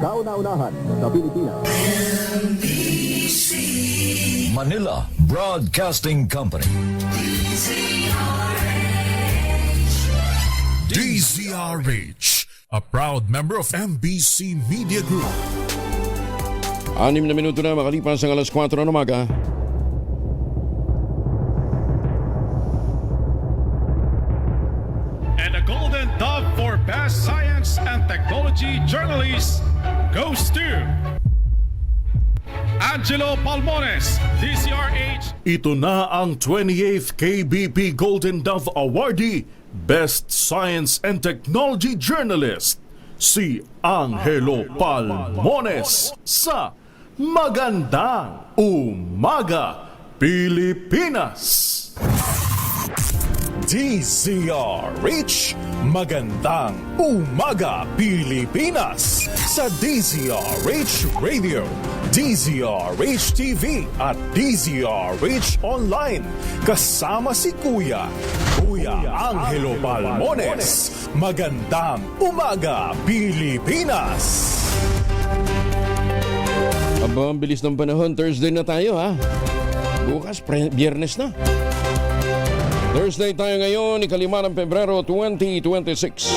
kauna-unahan sa Pilipinas. Manila Broadcasting Company. DZRH, a proud member of MBC Media Group. 6 na minuto na makalipas ang alas 4 ng umaga. And the Golden Dove for Best Science and Technology Journalist goes to Angelo Palmones, DZRH. Ito na ang 28th KBP Golden Dove Awardee, Best Science and Technology Journalist, si Angelo Palmones sa Magandang Umaga, Pilipinas! DZRH, Magandang Umaga, Pilipinas! Sa DZRH Radio, DZRH TV at DZRH Online. Kasama si Kuya Angelo Palmones. Magandang Umaga, Pilipinas! Aba, ang bilis ng panahon. Thursday na tayo, ha? Bukas, Biyernes na. Thursday tayo ngayon, 5 ng Pebrero 2026.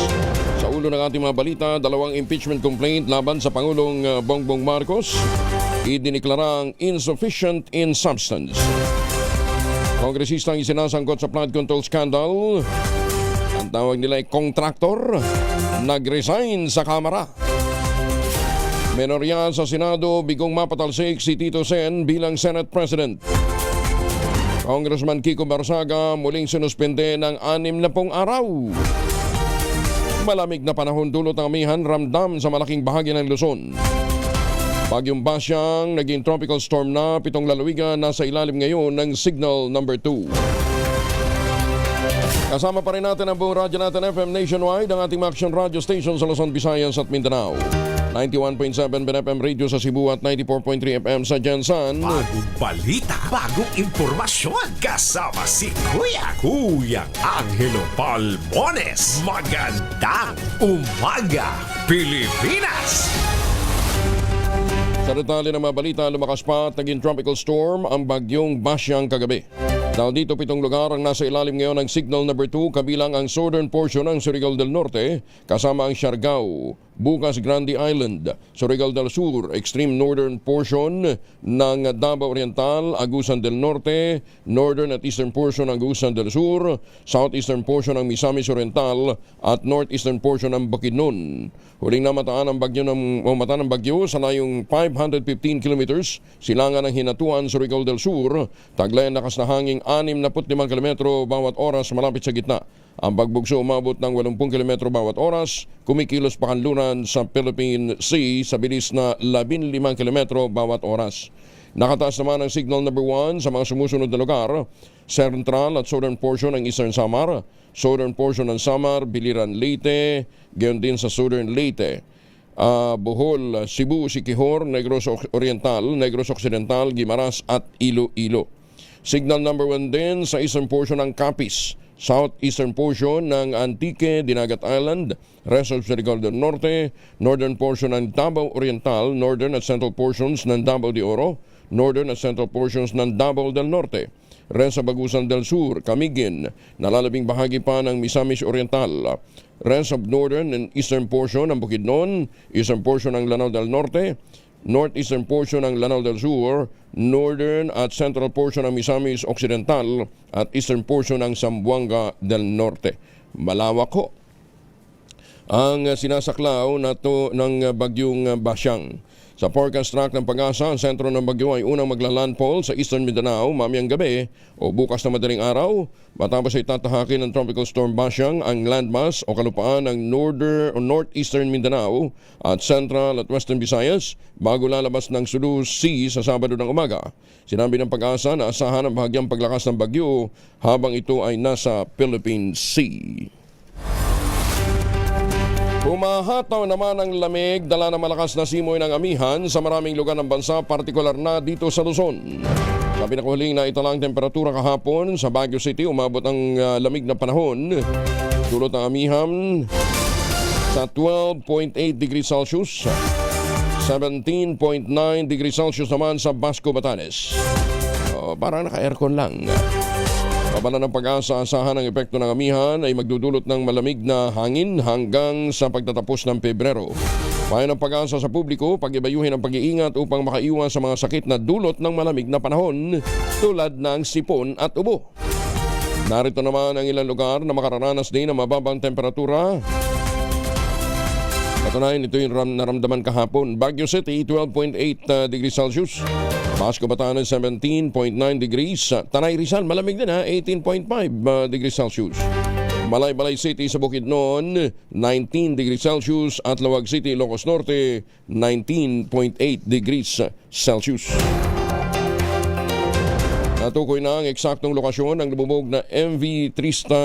Sa ulo ng ating mga balita, 2 impeachment complaint laban sa Pangulong Bongbong Marcos. Idiniklarang insufficient in substance. Kongresistang isinasangkot sa flood control scandal. Ang tawag nila ay kontraktor. Nag-resign sa Kamara. Menorya sa Senado, bigong mapatalsik si Tito Sen bilang Senate President. Congressman Kiko Barsaga muling sinuspende ng 60 araw. Malamig na panahon dulot ng amihan ramdam sa malaking bahagi ng Luzon. Bagyong Basyang naging tropical storm na, 7 lalawigan nasa ilalim ngayon ng signal number 2. Kasama pa rin natin ang buong radyo natin FM nationwide, ang ating action radio station sa Luzon, Visayas at Mindanao. 91.7 BNFM Radio sa Cebu at 94.3 FM sa Jensan. Bagong balita, bagong impormasyon. Kasama si Kuya Angelo Palmones. Magandang Umaga, Pilipinas! Sa detalye ng mga balita, lumakas pa at naging tropical storm ang bagyong Basyang kagabi. Dahil dito 7 lugar ang nasa ilalim ngayon ng signal number 2, kabilang ang southern portion ng Surigao del Norte, kasama ang Siargao, Bukas Grande Island, Surigao del Sur, extreme northern portion ng Davao Oriental, Agusan del Norte, northern at eastern portion ng Agusan del Sur, southeastern portion ng Misamis Oriental at northeastern portion ng Bukidnon. Huling namataan ng bagyo sa layong 515 kilometers, silangan ng Hinatuan, Surigao del Sur, taglay ang lakas na hanging 65 kilometro bawat oras malapit sa gitna. Ang pagbugso umabot ng 80 km bawat oras, kumikilos pa kanluran sa Philippine Sea sa bilis na 15 km bawat oras. Nakataas naman ang signal number 1 sa mga sumusunod na lugar, central at southern portion ng Eastern Samar, southern portion ng Samar, Biliran, Leyte, gayon din sa southern Leyte. Bohol, Cebu, Siquijor, Negros Oriental, Negros Occidental, Guimaras at Iloilo. Signal number 1 din sa eastern portion ng Capiz, southeastern portion ng Antique, Dinagat Island, rest of Surigao del Norte, northern portion ng Davao Oriental, northern at central portions ng Davao de Oro, northern at central portions ng Davao del Norte, rest of Agusan del Sur, Camiguin, nalalabing bahagi pa ng Misamis Oriental, rest of northern and eastern portion ng Bukidnon, eastern portion ng Lanao del Norte, northeastern portion ng Lanao del Sur, northern at central portion ng Misamis Occidental at eastern portion ng Zamboanga del Norte. Malawak ho ang sinasaklaw ng bagyong Basyang. Sa forecast track ng Pag-asa, ang sentro ng bagyo ay unang maglalandfall sa Eastern Mindanao mamayang gabi o bukas na madaling araw. Matapos ay tatahakin ng Tropical Storm Basyang ang landmass o kalupaan ng northeastern Mindanao at central at western Visayas bago lalabas ng Sulu Sea sa Sabado ng umaga. Sinabi ng Pag-asa na asahan ang bahagyang paglakas ng bagyo habang ito ay nasa Philippine Sea. Humahataw naman ang lamig, dala ng malakas na simoy ng amihan sa maraming lugar ng bansa, partikular na dito sa Luzon. Sa pinakahuling na italang temperatura kahapon sa Baguio City, umabot ang lamig na panahon. Dulot ng amihan sa 12.8 degrees Celsius. 17.9 degrees Celsius naman sa Basco, Batanes. Parang naka-aircon lang. Babala ng Pag-asa, asahan ang epekto ng amihan ay magdudulot ng malamig na hangin hanggang sa pagtatapos ng Pebrero. Payo ng Pag-asa sa publiko, pag-ibayuhin ang pag-iingat upang makaiwas sa mga sakit na dulot ng malamig na panahon tulad ng sipon at ubo. Narito naman ang ilang lugar na makararanas din ng mababang temperatura. Patunayan, ito yung naramdaman kahapon. Baguio City, 12.8 degrees Celsius. Basco, Batanes, 17.9 degrees. Tanay Rizal, malamig din 18.5 degrees Celsius. Balay City sa Bukidnon, 19 degrees Celsius. At Lawag City, Ilocos Norte, 19.8 degrees Celsius. Natukoy na ang eksaktong lokasyon ng lumubog na MV Trista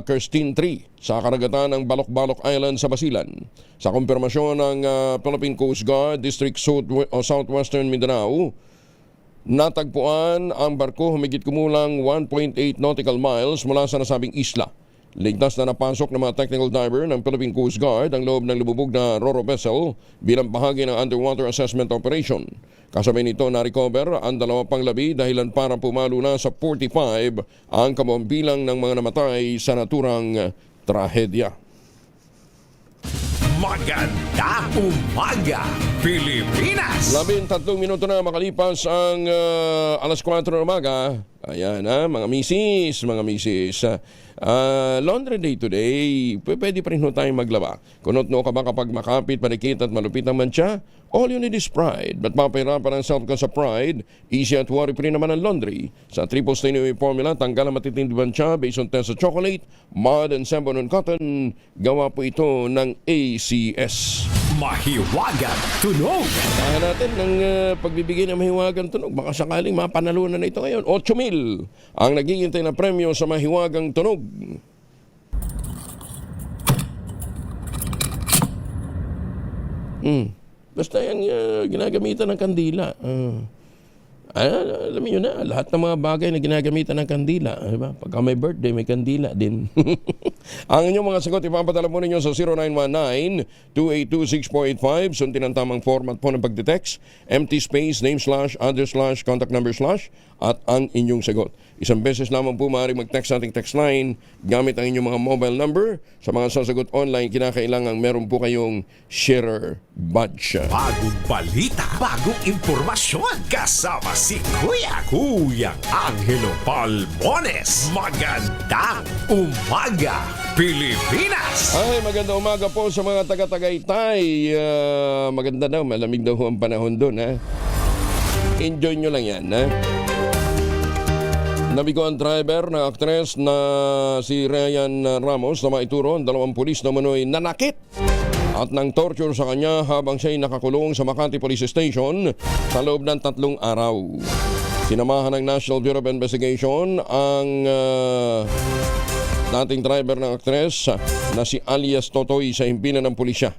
Kirstine 3 sa karagatan ng Balok-Balok Island sa Basilan. Sa kumpirmasyon ng Philippine Coast Guard, District Southwestern Mindanao, natagpuan ang barko humigit kumulang 1.8 nautical miles mula sa nasabing isla. Ligtas na napasok ng mga technical diver ng Philippine Coast Guard ang loob ng lumubog na Roro vessel bilang bahagi ng underwater assessment operation. Kasabay nito na-recover ang 2 pang labi dahilan para pumalo na sa 45 ang kabuang ng mga namatay sa naturang trahedya. Magandang umaga, Pilipinas! 13 minuto na makalipas ang alas 4 ng umaga. Ayan mga misis. Laundry day today, pwede pa rin tayong maglaba. Kunot no ka ba kapag makapit, panikit at malupit ang mantsa? All you need is Pride. Ba't mapahirapan ang self ka sa Pride? Easy at worry-free naman ang laundry. Sa triple stain formula, tanggal ang matitindi mantsa based on test sa chocolate, mud and sabon and cotton. Gawa po ito ng ACS. Mahiwagang tunog! Kaya natin ng pagbibigay ng mahiwagang tunog. Baka sakaling mapanalunan na ito ngayon. 8,000 ang naghihintay na premyo sa mahiwagang tunog. Basta yan ginagamitan ng kandila. Alam niyo na, lahat ng mga bagay na ginagamitan ng kandila. Diba? Pagka may birthday, may kandila din. Ang inyong mga sagot, ipapadala po ninyo sa 0919-282-6485. Sundin ang tamang format po ng pagdetext. Empty space, name / address / contact number / at ang inyong sagot. Isang beses lamang po maaaring mag-text sa ating text line gamit ang inyong mga mobile number. Sa mga sasagot online, kinakailangan meron po kayong sharer badge. Bagong balita, bagong impormasyon. Kasama si Kuyang Angelo Palmones. Magandang umaga, Pilipinas! Ay, magandang umaga po sa mga taga-Tagaytay. Maganda daw, malamig daw ang panahon doon. Enjoy nyo lang yan. Nabigo ang driver na aktres na si Ryan Ramos na maituro ang 2 pulis na manoy nanakit at nang torture sa kanya habang siya'y nakakulong sa Makati Police Station sa loob ng 3 araw. Sinamahan ng National Bureau of Investigation ang dating driver ng aktres na si alias Totoy sa himpilan ng pulisya.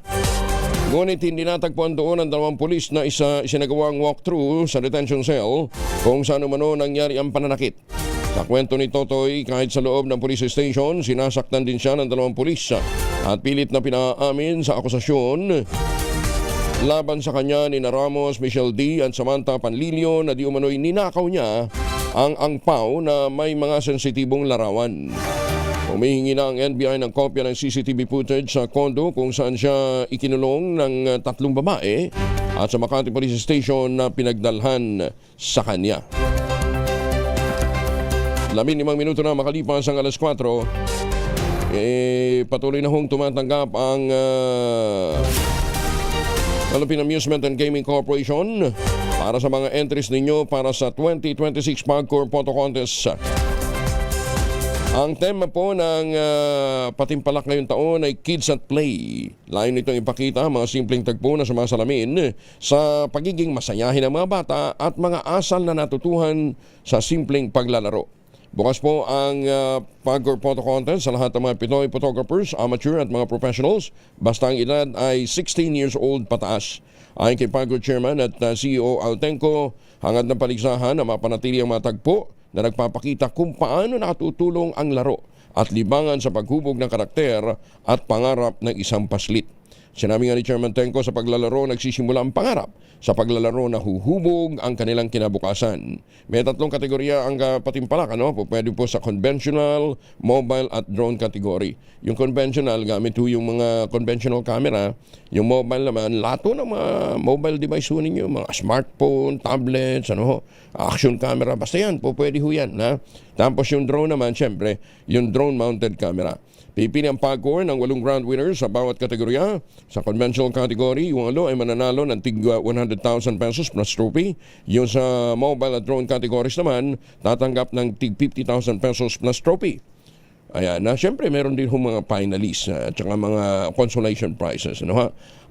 Ngunit hindi natagpuan doon ang 2 pulis na isinagawang walkthrough sa detention cell kung saan umano nangyari ang pananakit. Sa kwento ni Totoy, kahit sa loob ng police station, sinasaktan din siya ng 2 pulis at pilit na pinaamin sa akusasyon laban sa kanya ni Ramos, Michelle D. at Samantha Panlilio na di umano'y ninakaw niya ang angpaw na may mga sensitibong larawan. Humihingi na ang NBI ng kopya ng CCTV footage sa kondo kung saan siya ikinulong ng 3 babae at sa Makati Police Station na pinagdalhan sa kanya. 15 minuto na makalipas ang alas 4, patuloy na hong tumatanggap ang Philippine Amusement and Gaming Corporation para sa mga entries ninyo para sa 2026 Pagcor Photo Contest. Ang tema po ng patimpalak ngayong taon ay Kids at Play. Layon nitong ipakita mga simpleng tagpo na sumasalamin sa pagiging masayahin ng mga bata at mga asal na natutuhan sa simpleng paglalaro. Bukas po ang Pagcor Photo Contest sa lahat ng mga Pinoy photographers, amateur at mga professionals basta ang edad ay 16 years old pataas. Ayon kay Pagcor Chairman at CEO Altenco, hangad ng paligsahan na mapanatili ang mga tagpo na nagpapakita kung paano nakatutulong ang laro at libangan sa paghubog ng karakter at pangarap ng isang paslit. Sinabi nga ni Chairman Tenco, sa paglalaro nagsisimula ang pangarap. Sa paglalaro nahuhubog ang kanilang kinabukasan. May 3 kategorya ang patimpalak. Pwede po sa conventional, mobile at drone category. Yung conventional, gamit po yung mga conventional camera. Yung mobile naman, lahat po ng mga mobile device po ninyo, mga smartphone, tablets, action camera, basta yan po, pwede ho yan. Ha? Tapos yung drone naman, syempre, yung drone-mounted camera. Pipili ang PAGCOR ng 8 grand winners sa bawat kategorya. Sa conventional category, yung 8 ay mananalo ng tig 100,000 pesos plus trophy. Yung sa mobile at drone categories naman, tatanggap ng tig 50,000 pesos plus trophy. Ayan, siyempre meron din mga finalists at saka mga consolation prizes.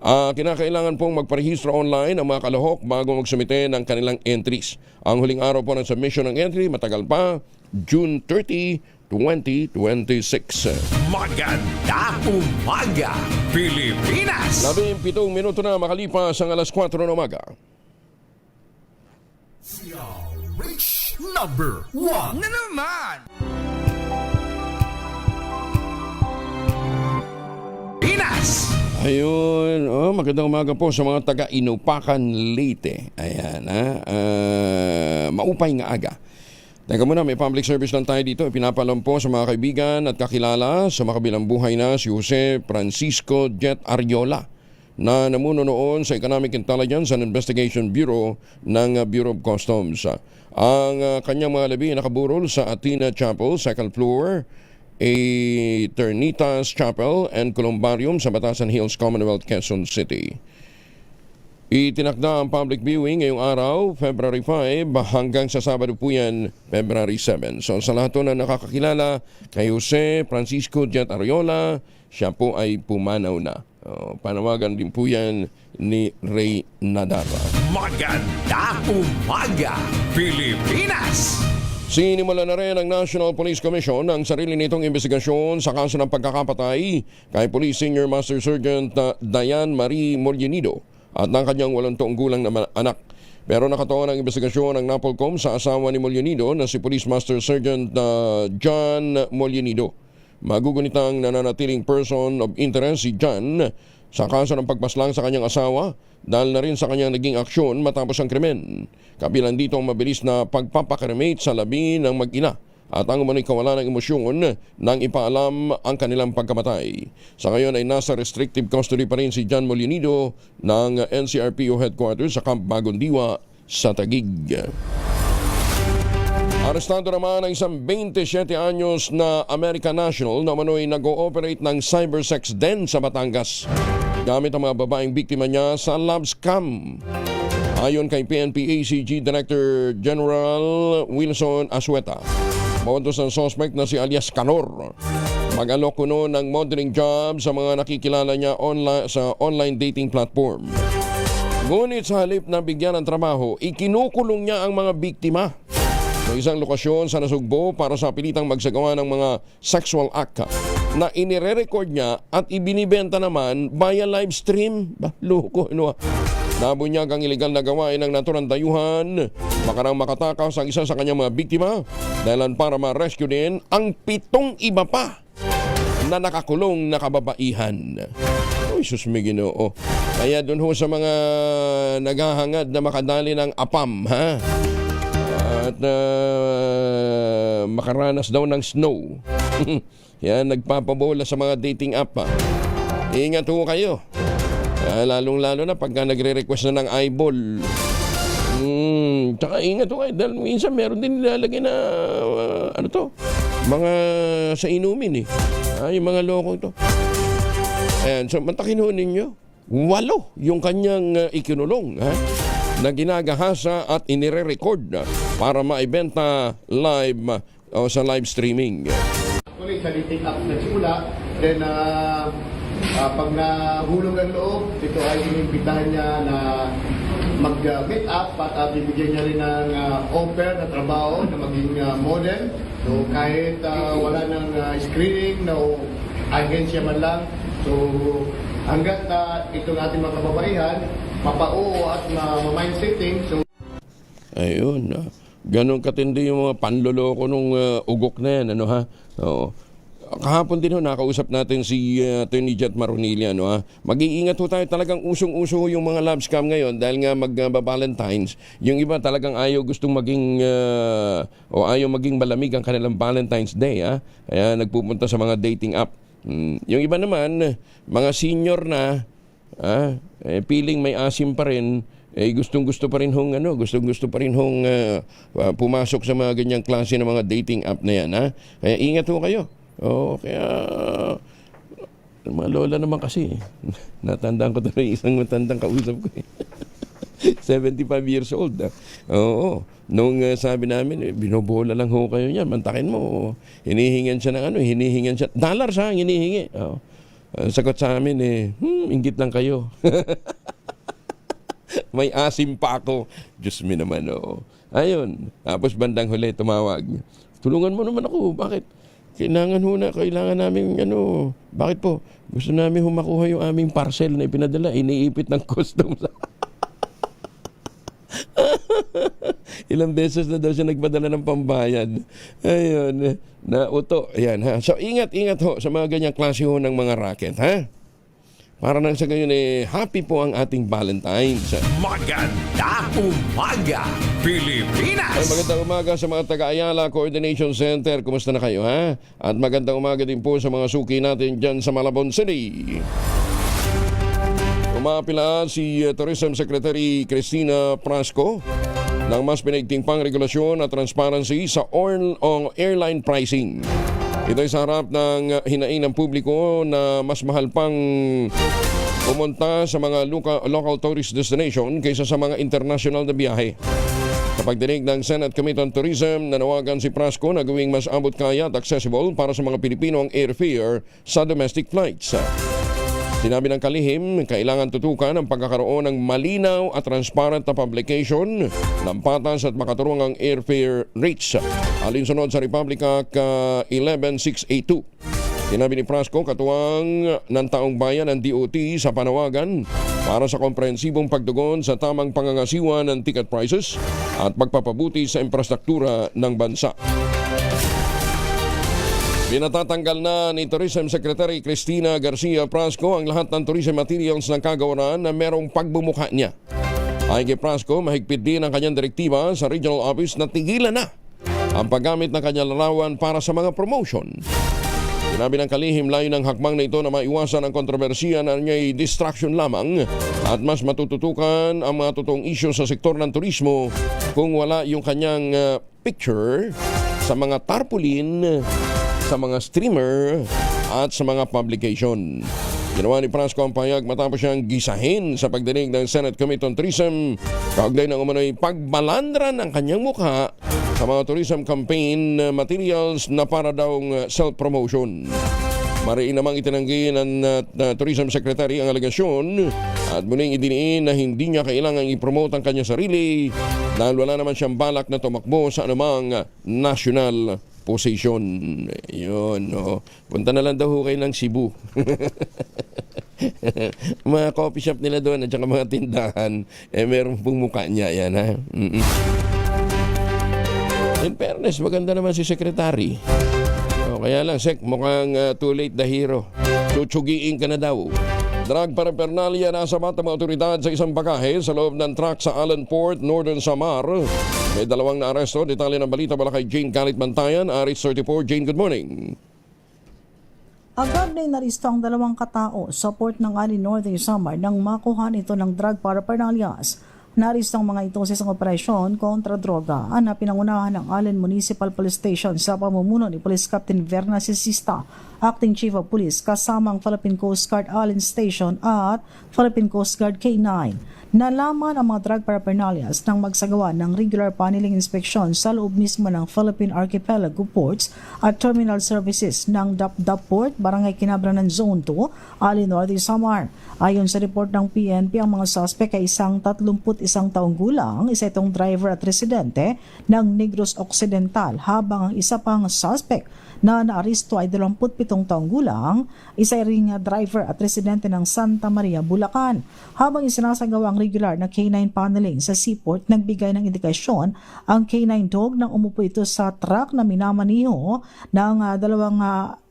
Kinakailangan pong magparehistro online ang mga kalahok bago magsumite ng kanilang entries. Ang huling araw po ng submission ng entry, matagal pa, June 30, 2026. Magandang umaga, Pilipinas! 17 minuto na makalipas ang alas 4 ng umaga. Rich number 1. Na naman! Pinas! Ayun, magandang umaga po sa mga taga Inupacan, Leyte. Ayan, maupay nga aga. Teka muna, may public service lang tayo dito. Pinapalam po sa mga kaibigan at kakilala sa makabilang buhay na si Jose Francisco Jet Ariola na namuno noon sa Economic Intelligence and Investigation Bureau ng Bureau of Customs. Ang kanyang mga labi nakaburol sa Athena Chapel, 2nd floor, Eternitas Chapel and Columbarium sa Batasan Hills, Commonwealth, Quezon City. Itinakda ang public viewing ngayong araw, February 5, hanggang sa Sabado po yan, February 7. So sa lahat na nakakakilala kay Jose Francisco Jet Ariola, siya po ay pumanaw na. Panawagan din po yan ni Ray Nadarra. Magandang umaga, Pilipinas! Sinimula na rin ng National Police Commission ang sarili nitong investigasyon sa kaso ng pagkakapatay kay Police Senior Master Sergeant Diane Marie Molinito at ng kanyang 8 taong gulang na anak. Pero nakatuon ang investigasyon ng NAPOLCOM sa asawa ni Molinito na si Police Master Sergeant John Molinito. Magugunitang nananatiling person of interest si John sa kaso ng pagpaslang sa kanyang asawa dahil na rin sa kanyang naging aksyon matapos ang krimen. Kabilang dito ang mabilis na pagpapakremate sa labi ng mag-ina at ang umano'y kawalan ng emosyon nang ipaalam ang kanilang pagkamatay. Sa ngayon ay nasa restrictive custody pa rin si John Molinito ng NCRPO headquarters sa Camp Bagong Diwa sa Taguig. Arestado naman ang isang 27 anyos na American national na umano'y nag-ooperate ng cybersex den sa Batangas gamit ang mga babaeng biktima niya sa love scam. Ayon kay PNP ACG Director General Wilson Asueta, mautos ng suspect na si alias Canor mag-alok kuno ng modeling job sa mga nakikilala niya sa online dating platform. Ngunit sa halip na bigyan ng trabaho, ikinukulong niya ang mga biktima sa isang lokasyon sa Nasugbo para sa pilitang magsagawa ng mga sexual act na inire-record niya at ibinibenta naman via live stream. Loko, nabunyag ang iligal na gawain ng naturang dayuhan. Makarang makatakas ang isa sa kanyang mga biktima dahilan para ma-rescue din ang 7 iba pa na nakakulong na kababaihan. Uy, sus may Ginoo. Kaya dun ho sa mga naghahangad na makadali ng apam, ha? At makaranas daw ng snow. Yan, nagpapabola sa mga dating app, ha? Ingat ho kayo. Lalong-lalo na pagka nagre-request na ng eyeball. Tsaka ingat ho kayo dahil minsan meron din nilalagay na mga sa inumin eh. Yung mga loko ito. Ayan, so matakin ho ninyo. 8 yung kanyang ikinulong, ha? Na ginagahasa at inire-record para maibenta live o sa live streaming. Actually, sa dating app nagsimula, then pag nahulog ang loob, ito ay inimbitahan niya na mag-meet up at bibigyan niya rin ng offer na trabaho na maging model. So kahit wala ng screening na agensya man lang, so hanggat itong ating mga kababaihan mapauo at ma-mindsetting. So ayun, ganun katindi yung mga panloloko nung ugok na yan, ha? Oo. Kahapon din nakausap natin si Attorney Jet Maronilia. Mag-iingat ho tayo, talagang usong-uso yung mga love scam ngayon dahil nga mag-Valentine's. Yung iba talagang ayaw gustong maging o ayaw maging malamig ang kanilang Valentine's Day. Kaya nagpupunta sa mga dating app. Yung iba naman, mga senior na, feeling may asim pa rin, gustong-gusto pa rin hong pumasok sa mga ganyang klase ng mga dating app na yan. Kaya ingat ho kayo. Kaya mga lola naman kasi. Natandaan ko tuloy isang matandang kausap ko. 75 years old. Oo. Nung sabi namin, binobola lang ho kayo niyan. Mantakin mo. Hinihingan siya ng hinihingan siya. $, ang hinihingi. Sagot sa amin inggit lang kayo. May asim pa ako. Diyos me naman, Ayun. Tapos bandang huli, tumawag. Tulungan mo naman ako. Bakit? Kailangan namin, bakit po? Gusto namin makuha yung aming parcel na ipinadala. Iniipit ng customs. Ilang beses na daw siya nagpadala ng pambayad. Ayun. Nauto. Ayan, ha. So, ingat ho sa mga ganyang klase ho ng mga racket, ha? Para nang sa gayon happy po ang ating Valentine's. Magandang umaga, Pilipinas! Magandang umaga sa mga taga-Ayala Coordination Center. Kumusta na kayo, ha? At magandang umaga din po sa mga suki natin dyan sa Malabon City. Umapila si Tourism Secretary Cristina Prasco ng mas pinigting pang regulasyon at transparency sa airline pricing. Ito ay sa harap ng hinaing ng publiko na mas mahal pang pumunta sa mga local tourist destination kaysa sa mga international na biyahe. Sa pagdinig ng Senate Committee on Tourism, nanawagan si Prasco na gawing mas abot kaya at accessible para sa mga Pilipino ang airfare sa domestic flights. Sinabi ng kalihim, kailangan tutukan ang pagkakaroon ng malinaw at transparent na publication ng patas at makaturuang ang airfare rates. Alinsunod sa Republic Act 11682. Sinabi ni Prasco, katuwang ng taong bayan ng DOT sa panawagan para sa komprehensibong pagtugon sa tamang pangangasiwa ng ticket prices at pagpapabuti sa infrastruktura ng bansa. Pinatatanggal na ni Tourism Secretary Cristina Garcia Prasco ang lahat ng tourism materials ng kagawaran na merong pagbumukha niya. Ayon kay Prasco, mahigpit din ang kanyang direktiba sa regional office na tigilan na ang paggamit ng kanyang larawan para sa mga promotion. Sinabi ng kalihim, layo ng hakbang na ito na maiwasan ang kontrobersiya na niya'y distraction lamang at mas matututukan ang mga totoong issue sa sektor ng turismo kung wala yung kanyang picture sa mga tarpaulin, sa mga streamer at sa mga publication. Ginawa ni Prasco ang pahayag matapos siyang gisahin sa pagdinig ng Senate Committee on Tourism kaugnay ng umano'y pagbalandran ng kanyang mukha sa mga tourism campaign materials na para daw self-promotion. Mariin namang itinanggi ng Tourism Secretary ang alegasyon at muling idiniin na hindi niya kailangang i-promote ang kanyang sarili dahil wala naman siyang balak na tumakbo sa anumang national position. Yun, punta na lang daw kayo ng Cebu. Mga coffee shop nila doon at saka mga tindahan, meron pong mukha niya. Yan, ha? In fairness, maganda naman si Secretary. Kaya lang, Sek, mukhang too late the hero. Tutsugiin ka na daw. Drug paraphernalia nasa mata mga otoridad sa isang bagahe sa loob ng truck sa Allen Port, Northern Samar. May 2 na aresto. Detalye ng balita mula kay Jane Galit Bantayan, Aris 34. Jane, good morning. Agad na inaristo ang 2 katao sa port ng Allen, Northern Samar nang makuha ito ng drug paraphernalias. Naaristo ang mga ito sa isang operasyon kontra droga na pinangunahan ng Allen Municipal Police Station sa pamumuno ni Police Captain Verna Sisista, Acting Chief of Police, kasamang Philippine Coast Guard Allen Station at Philippine Coast Guard K9. Nalaman ang mga drug paraphernalias nang magsagawa ng regular paneling inspection sa loob mismo ng Philippine Archipelago Ports at Terminal Services ng Dapdap Port, Barangay Kinabranan Zone 2, Allen, Northern Samar. Ayon sa report ng PNP, ang mga suspect ay isang 31 taong gulang, isa itong driver at residente ng Negros Occidental, habang ang isa pang suspect na naaristo ay 27 taong gulang, isa ring driver at residente ng Santa Maria, Bulacan. Habang isinasagawa ang regular na K9 paneling sa seaport, nagbigay ng indikasyon ang K9 dog nang umupo ito sa truck na minamaniho ng dalawang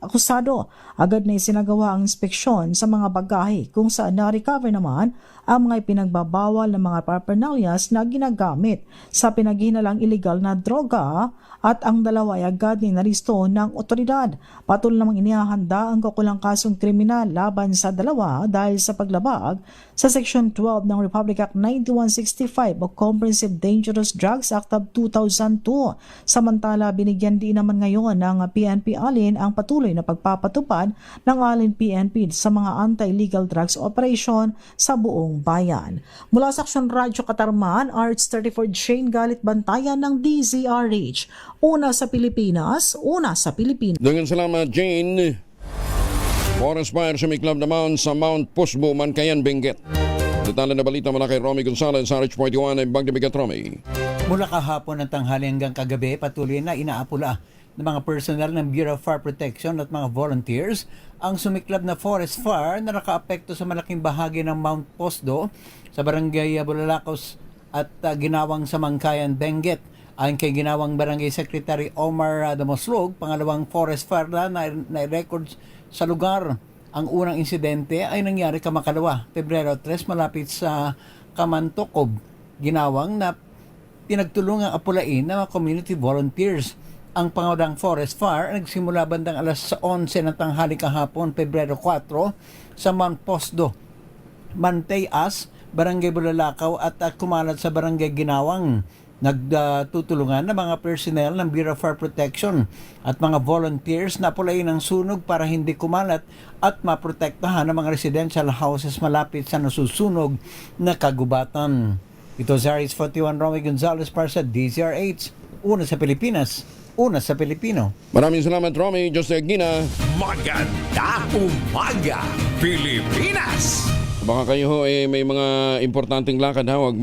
akusado. Agad na isinagawa ang inspeksyon sa mga bagahe kung saan na-recover naman ang mga ipinagbabawal ng mga paraphernalias na ginagamit sa pinaghihinalang illegal na droga at ang dalawa ay agad ni naristo ng otoridad. Patuloy namang inihahanda ang kakulang kasong kriminal laban sa dalawa dahil sa paglabag sa Section 12 ng Republic Act 9165 o Comprehensive Dangerous Drugs Act of 2002. Samantala, binigyan din naman ngayon ng PNP Alin ang patuloy na pagpapatupad ng Alin PNP sa mga anti-illegal drugs operation sa buong bayan. Mula sa Aksyon Radyo Katarman, Arts 34 Shane Galit Bantayan ng DZRH. Una sa Pilipinas, una sa Pilipinas. Dengan salamat, Jane. Forest fire sa may club naman sa Mount Pusbo, Mankayan, Benguet. Detalye na balita mula kay Romy Gonzalez sa RH41 ay Bagdabigat Romy. Mula kahapon ng tanghali hanggang kagabi, patuloy na inaapula ng mga personal ng Bureau of Fire Protection at mga volunteers ang sumiklab na forest fire na nakaapekto sa malaking bahagi ng Mount Pusbo sa barangay Bulalacos at ginawang sa Mankayan, Benguet. Ayon kay ginawang barangay secretary Omar Damoslog, pangalawang forest fire na record sa lugar. Ang unang insidente ay nangyari kamakalawa, Pebrero 3, malapit sa Kamantokob. Ginawang na pinagtulungang apulain ng mga community volunteers. Ang pangalawang forest fire nagsimula bandang alas 11 ng tanghali kahapon, Pebrero 4, sa Mount Pusbo, Mantayas, Barangay Bulalakaw at kumalat sa Barangay Ginawang. Nagtutulungan ng mga personnel ng Bureau of Fire Protection at mga volunteers na pulayin ang sunog para hindi kumalat at maprotektahan ng mga residential houses malapit sa nasusunog na kagubatan. Ito si Aris 41 Romy Gonzalez para sa DZRH. Una sa Pilipinas, una sa Pilipino. Maraming salamat, Romy. Jose Aguina. Maganda umaga, Pilipinas! Baka kayo may mga importanteng lakad, huwag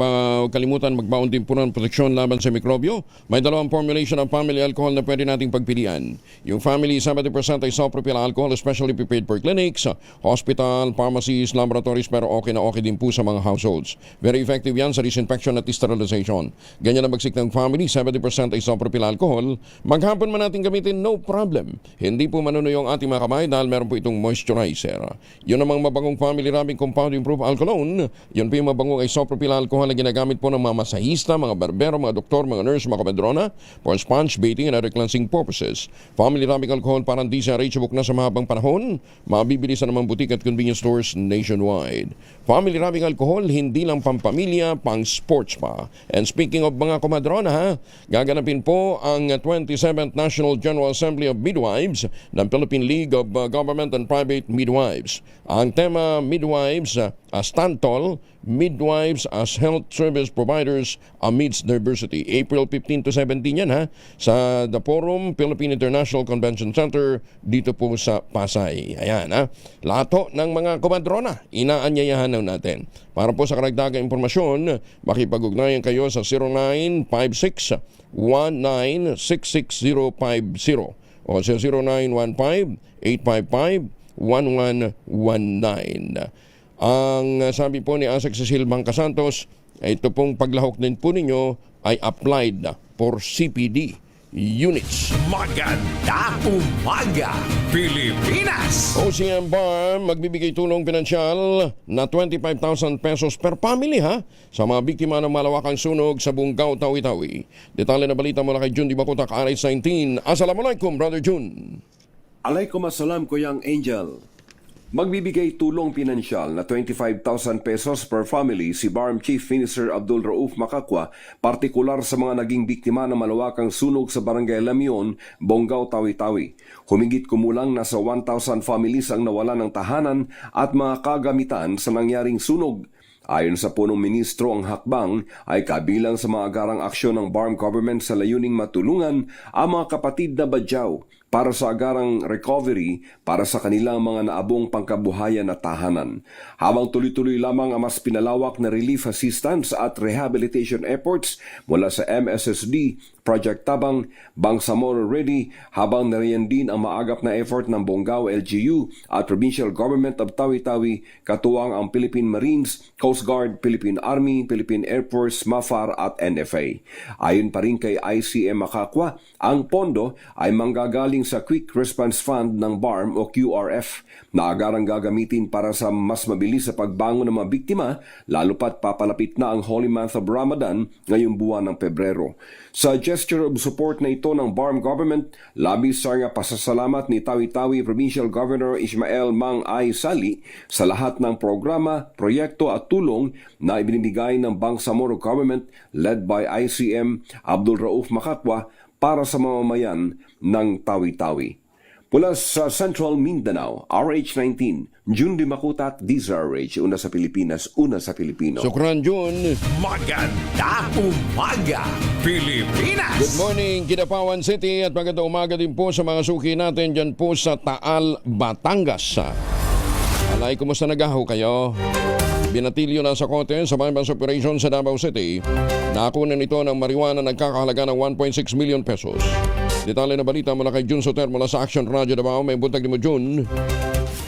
kalimutan magbaon din po ng proteksyon laban sa mikrobyo. May dalawang formulation ng family alcohol na pwede nating pagpilian. Yung family 70% isopropyl alcohol, especially prepared for clinics, hospital, pharmacies, laboratories, pero okay na okay din po sa mga households. Very effective yan sa disinfection at sterilization. Ganyan ang bagsik ng family 70% isopropyl alcohol. Maghapon man natin gamitin, no problem. Hindi po manunuyo ang ating mga kamay dahil meron po itong moisturizer. Yun namang mabangong family rubbing compound improve alcoholone. Yun po yung mabangong isopropyl alcohol na ginagamit po ng mga masahista, mga barbero, mga doktor, mga nurse, mga kabedrona for sponge baiting and other cleansing purposes. Family rubbing alcohol parang DZRH book na sa mahabang panahon. Mabibili sa namang butik at convenience stores nationwide. Family rubbing alcohol, hindi lang pampamilya, pang sports pa. And speaking of mga komadrona, gaganapin po ang 27th National General Assembly of Midwives ng Philippine League of Government and Private Midwives. Ang tema, Midwives as Tantol, Midwives as Health Service Providers Amidst Diversity. April 15 to 17 yan sa The Forum, Philippine International Convention Center dito po sa Pasay. Ayan lahat ng mga komadrona, inaanyayahan natin. Para po sa karagdagang impormasyon, makipag-ugnayan kayo sa 0956-196650 o sa 0915-855-1119. Ang sabi po ni Asek Cecil Bangkasantos, ito pong paglahok din po ninyo ay applied for CPD units. Maganda umaga, Pilipinas! OCM Bar magbibigay tulong pinansyal na 25,000 pesos per family sa mga biktima ng malawakang sunog sa buong Gao, Tawi-Tawi. Detalye na balita mula kay Jun Di Bakutak, RH19. Assalamualaikum, Brother Jun. Alaikum assalam, Kuyang Angel. Magbibigay tulong pinansyal na 25,000 pesos per family si BARM Chief Minister Abdul Rauf Makakwa, partikular sa mga naging biktima ng malawakang sunog sa Barangay Lamion, Bonggao, Tawi-Tawi. Humigit kumulang nasa 1,000 families ang nawalan ng tahanan at mga kagamitan sa nangyaring sunog. Ayon sa punong ministro, ang hakbang ay kabilang sa mga agarang aksyon ng BARM government sa layuning matulungan ang mga kapatid na Badyaw para sa agarang recovery para sa kanilang mga naabong pangkabuhayan at tahanan. Habang tuloy-tuloy lamang ang mas pinalawak na relief assistance at rehabilitation efforts mula sa MSSD, Project Tabang, Bangsamoro Ready, habang nariyan din ang maagap na effort ng Bonggao LGU at Provincial Government of Tawi-Tawi, katuwang ang Philippine Marines, Coast Guard, Philippine Army, Philippine Air Force, MAFAR at NFA. Ayon pa rin kay ICM Makakwa, ang pondo ay manggagaling sa Quick Response Fund ng BARM o QRF na agarang gagamitin para sa mas mabilis sa pagbangon ng mga biktima, lalo pat papalapit na ang Holy Month of Ramadan ngayong buwan ng Pebrero. Sa gesture of support na ito ng BARM government, labis ang pasasalamat ni Tawi-Tawi Provincial Governor Ismael Mang Ay Sali sa lahat ng programa, proyekto at tulong na ibinibigay ng Bangsamoro government led by ICM Abdul Rauf Makakwa para sa mamamayan ng Tawi-Tawi. Mula sa Central Mindanao, RH19, June Di Makutat, DZRH, una sa Pilipinas, una sa Pilipino. Sukran, June. Maganda umaga, Pilipinas! Good morning, Kidapawan City, at magandang umaga din po sa mga suki natin dyan po sa Taal, Batangas. Alay, kumusta nagaho kayo? Binatilyo na sa kote sa bypass operation sa Davao City. Nakunan ito ng marijuana nagkakahalaga ng 1.6 million pesos. Detalye na balita mula kay June Soter mula sa Action Radio Davao. May buntag ni mo, June.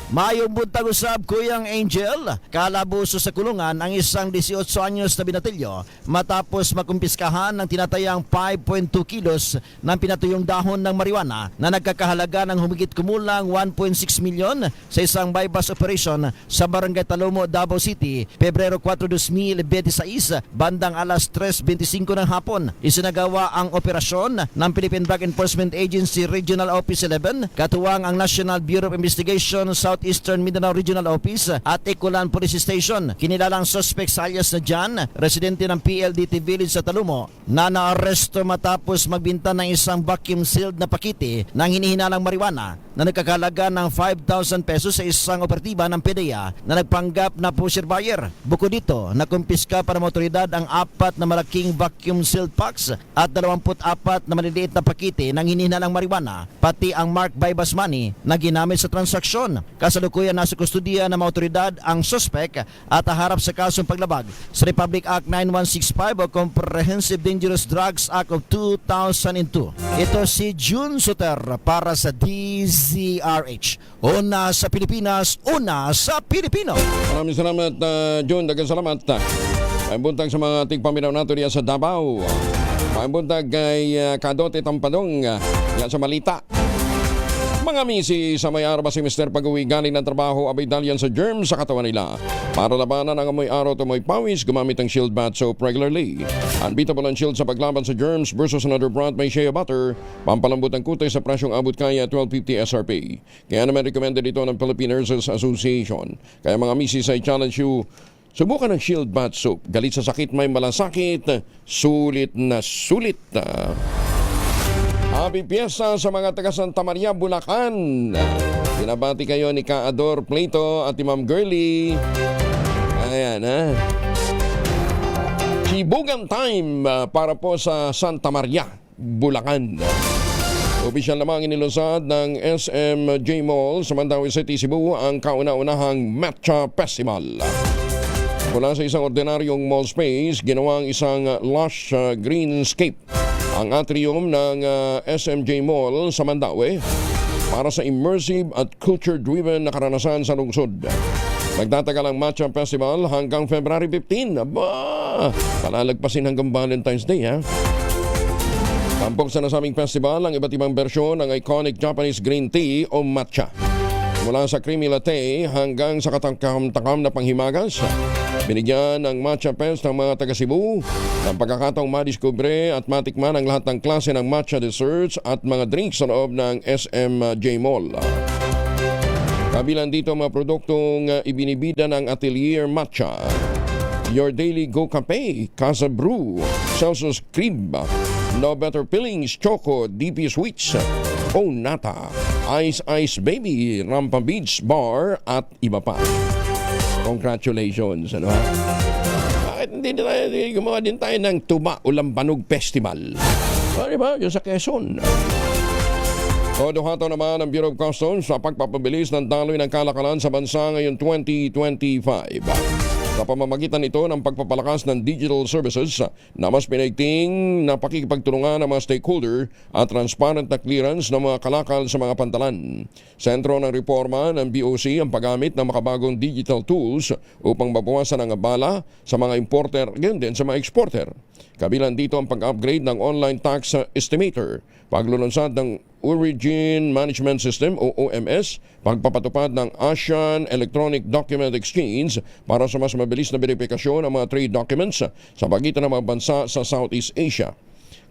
Mayong buntag usab, Kuyang Angel. Kalabuso sa kulungan ang isang 18 anyos na binatilyo matapos makumpiskahan ng tinatayang 5.2 kilos ng pinatuyong dahon ng marijuana na nagkakahalaga ng humigit kumulang 1.6 milyon sa isang bypass operation sa Barangay Talomo, Davao City, Pebrero 4, 2026, bandang alas 3:25 ng hapon. Isinagawa ang operasyon ng Philippine Drug Enforcement Agency Regional Office 11, katuwang ang National Bureau of Investigation Southeastern Mindanao Regional Office at Ecolan Police Station. Kinilalang suspect sa alias na John, residente ng PLDT Village sa Talumo, na naaresto matapos magbinta ng isang vacuum-sealed na pakete ng hinihinalang marijuana na nagkakalaga ng 5,000 pesos sa isang operatiba ng PDEA na nagpanggap na pusher buyer. Bukod dito, nakumpiska para ng otoridad ang 4 na malaking vacuum-sealed packs at 24 na maliliit na pakete ng hinihinalang marijuana, pati ang marked bypass money na ginamit sa transaksyon. Kasalukuyan nasa kustudiya ng mga otoridad ang suspect at haharap sa kasong paglabag sa Republic Act 9165 o Comprehensive Dangerous Drugs Act of 2002. Ito si June Soter para sa DZRH. Una sa Pilipinas, una sa Pilipino. Maraming salamat, June. Dagang salamat. May buntag sa mga tigpaminaw nato diya sa Davao. May buntag kay Kadote Tampadong yan sa Malita. Mga misi, sa may araw si Mr. Pag-uwi galing ng trabaho, abay dalyan sa germs sa katawan nila. Para labanan ang amoy araw at amoy pawis, gumamit ang Shield Bath Soap regularly. Unbeatable ang Shield sa paglaban sa germs versus another brand may shea butter. Pampalambot ang kutoy sa prasyong abot kaya 1250 SRP. Kaya naman recommended ito ng Philippine Nurses Association. Kaya mga misi, I challenge you, subukan ng Shield Bath Soap. Galit sa sakit, may malasakit, sulit na sulit. Happy Fiesta sa mga taga Santa Maria, Bulacan. Binabati kayo ni Kaador Plato at ni Ma'am Girlie. Ayan, ha. Sibugan time para po sa Santa Maria, Bulacan. Opisyal namang inilusad ng SMJ Mall sa Mandaue City, Cebu ang kauna-unahang Matcha Festival. Mula sa isang ordinaryong mall space, ginawang isang lush greenscape ang atrium ng SMJ Mall sa Mandaue para sa immersive at culture-driven na karanasan sa lungsod. Magtatagal ang Matcha Festival hanggang February 15. Aba! Palalagpasin hanggang Valentine's Day, ha? Tampok sa nasabing festival ang iba't ibang bersyon ng iconic Japanese green tea o matcha. Mula sa creamy latte hanggang sa katakam-takam na panghimagas. Binigyan ng Matcha Fest ng mga taga Cebu ng pagkakataong madiskubre at matikman ang lahat ng klase ng matcha desserts at mga drinks sa loob ng SMJ Mall. Kabilang dito mga produktong ibinibida ng Atelier Matcha, Your Daily Go Cafe, Casa Brew, Celsius Crib, No Better Fillings, Choco, DP Sweets, O Nata, Ice Baby, Rampa Beach Bar at iba pa. Congratulations, ano ha? Bakit hindi gumawa din tayo ng Tuba Ulambanog Festival? O, diba? Yung sa Quezon. Todohato naman ang Bureau of Customs sa pagpapabilis ng daloy ng kalakalan sa bansa ngayong 2025. Sa pamamagitan ito ng pagpapalakas ng digital services na mas pinaigting na pakikipagtulungan ng mga stakeholder at transparent na clearance ng mga kalakal sa mga pantalan. Sentro ng reforma ng BOC ang paggamit ng makabagong digital tools upang mabawasan ang abala sa mga importer gayon din sa mga exporter. Kabilang dito ang pag-upgrade ng online tax estimator, paglulunsad ng Origin Management System o OMS, pagpapatupad ng ASEAN Electronic Document Exchange para sa mas mabilis na verifikasyon ng mga trade documents sa pagitan ng mga bansa sa Southeast Asia.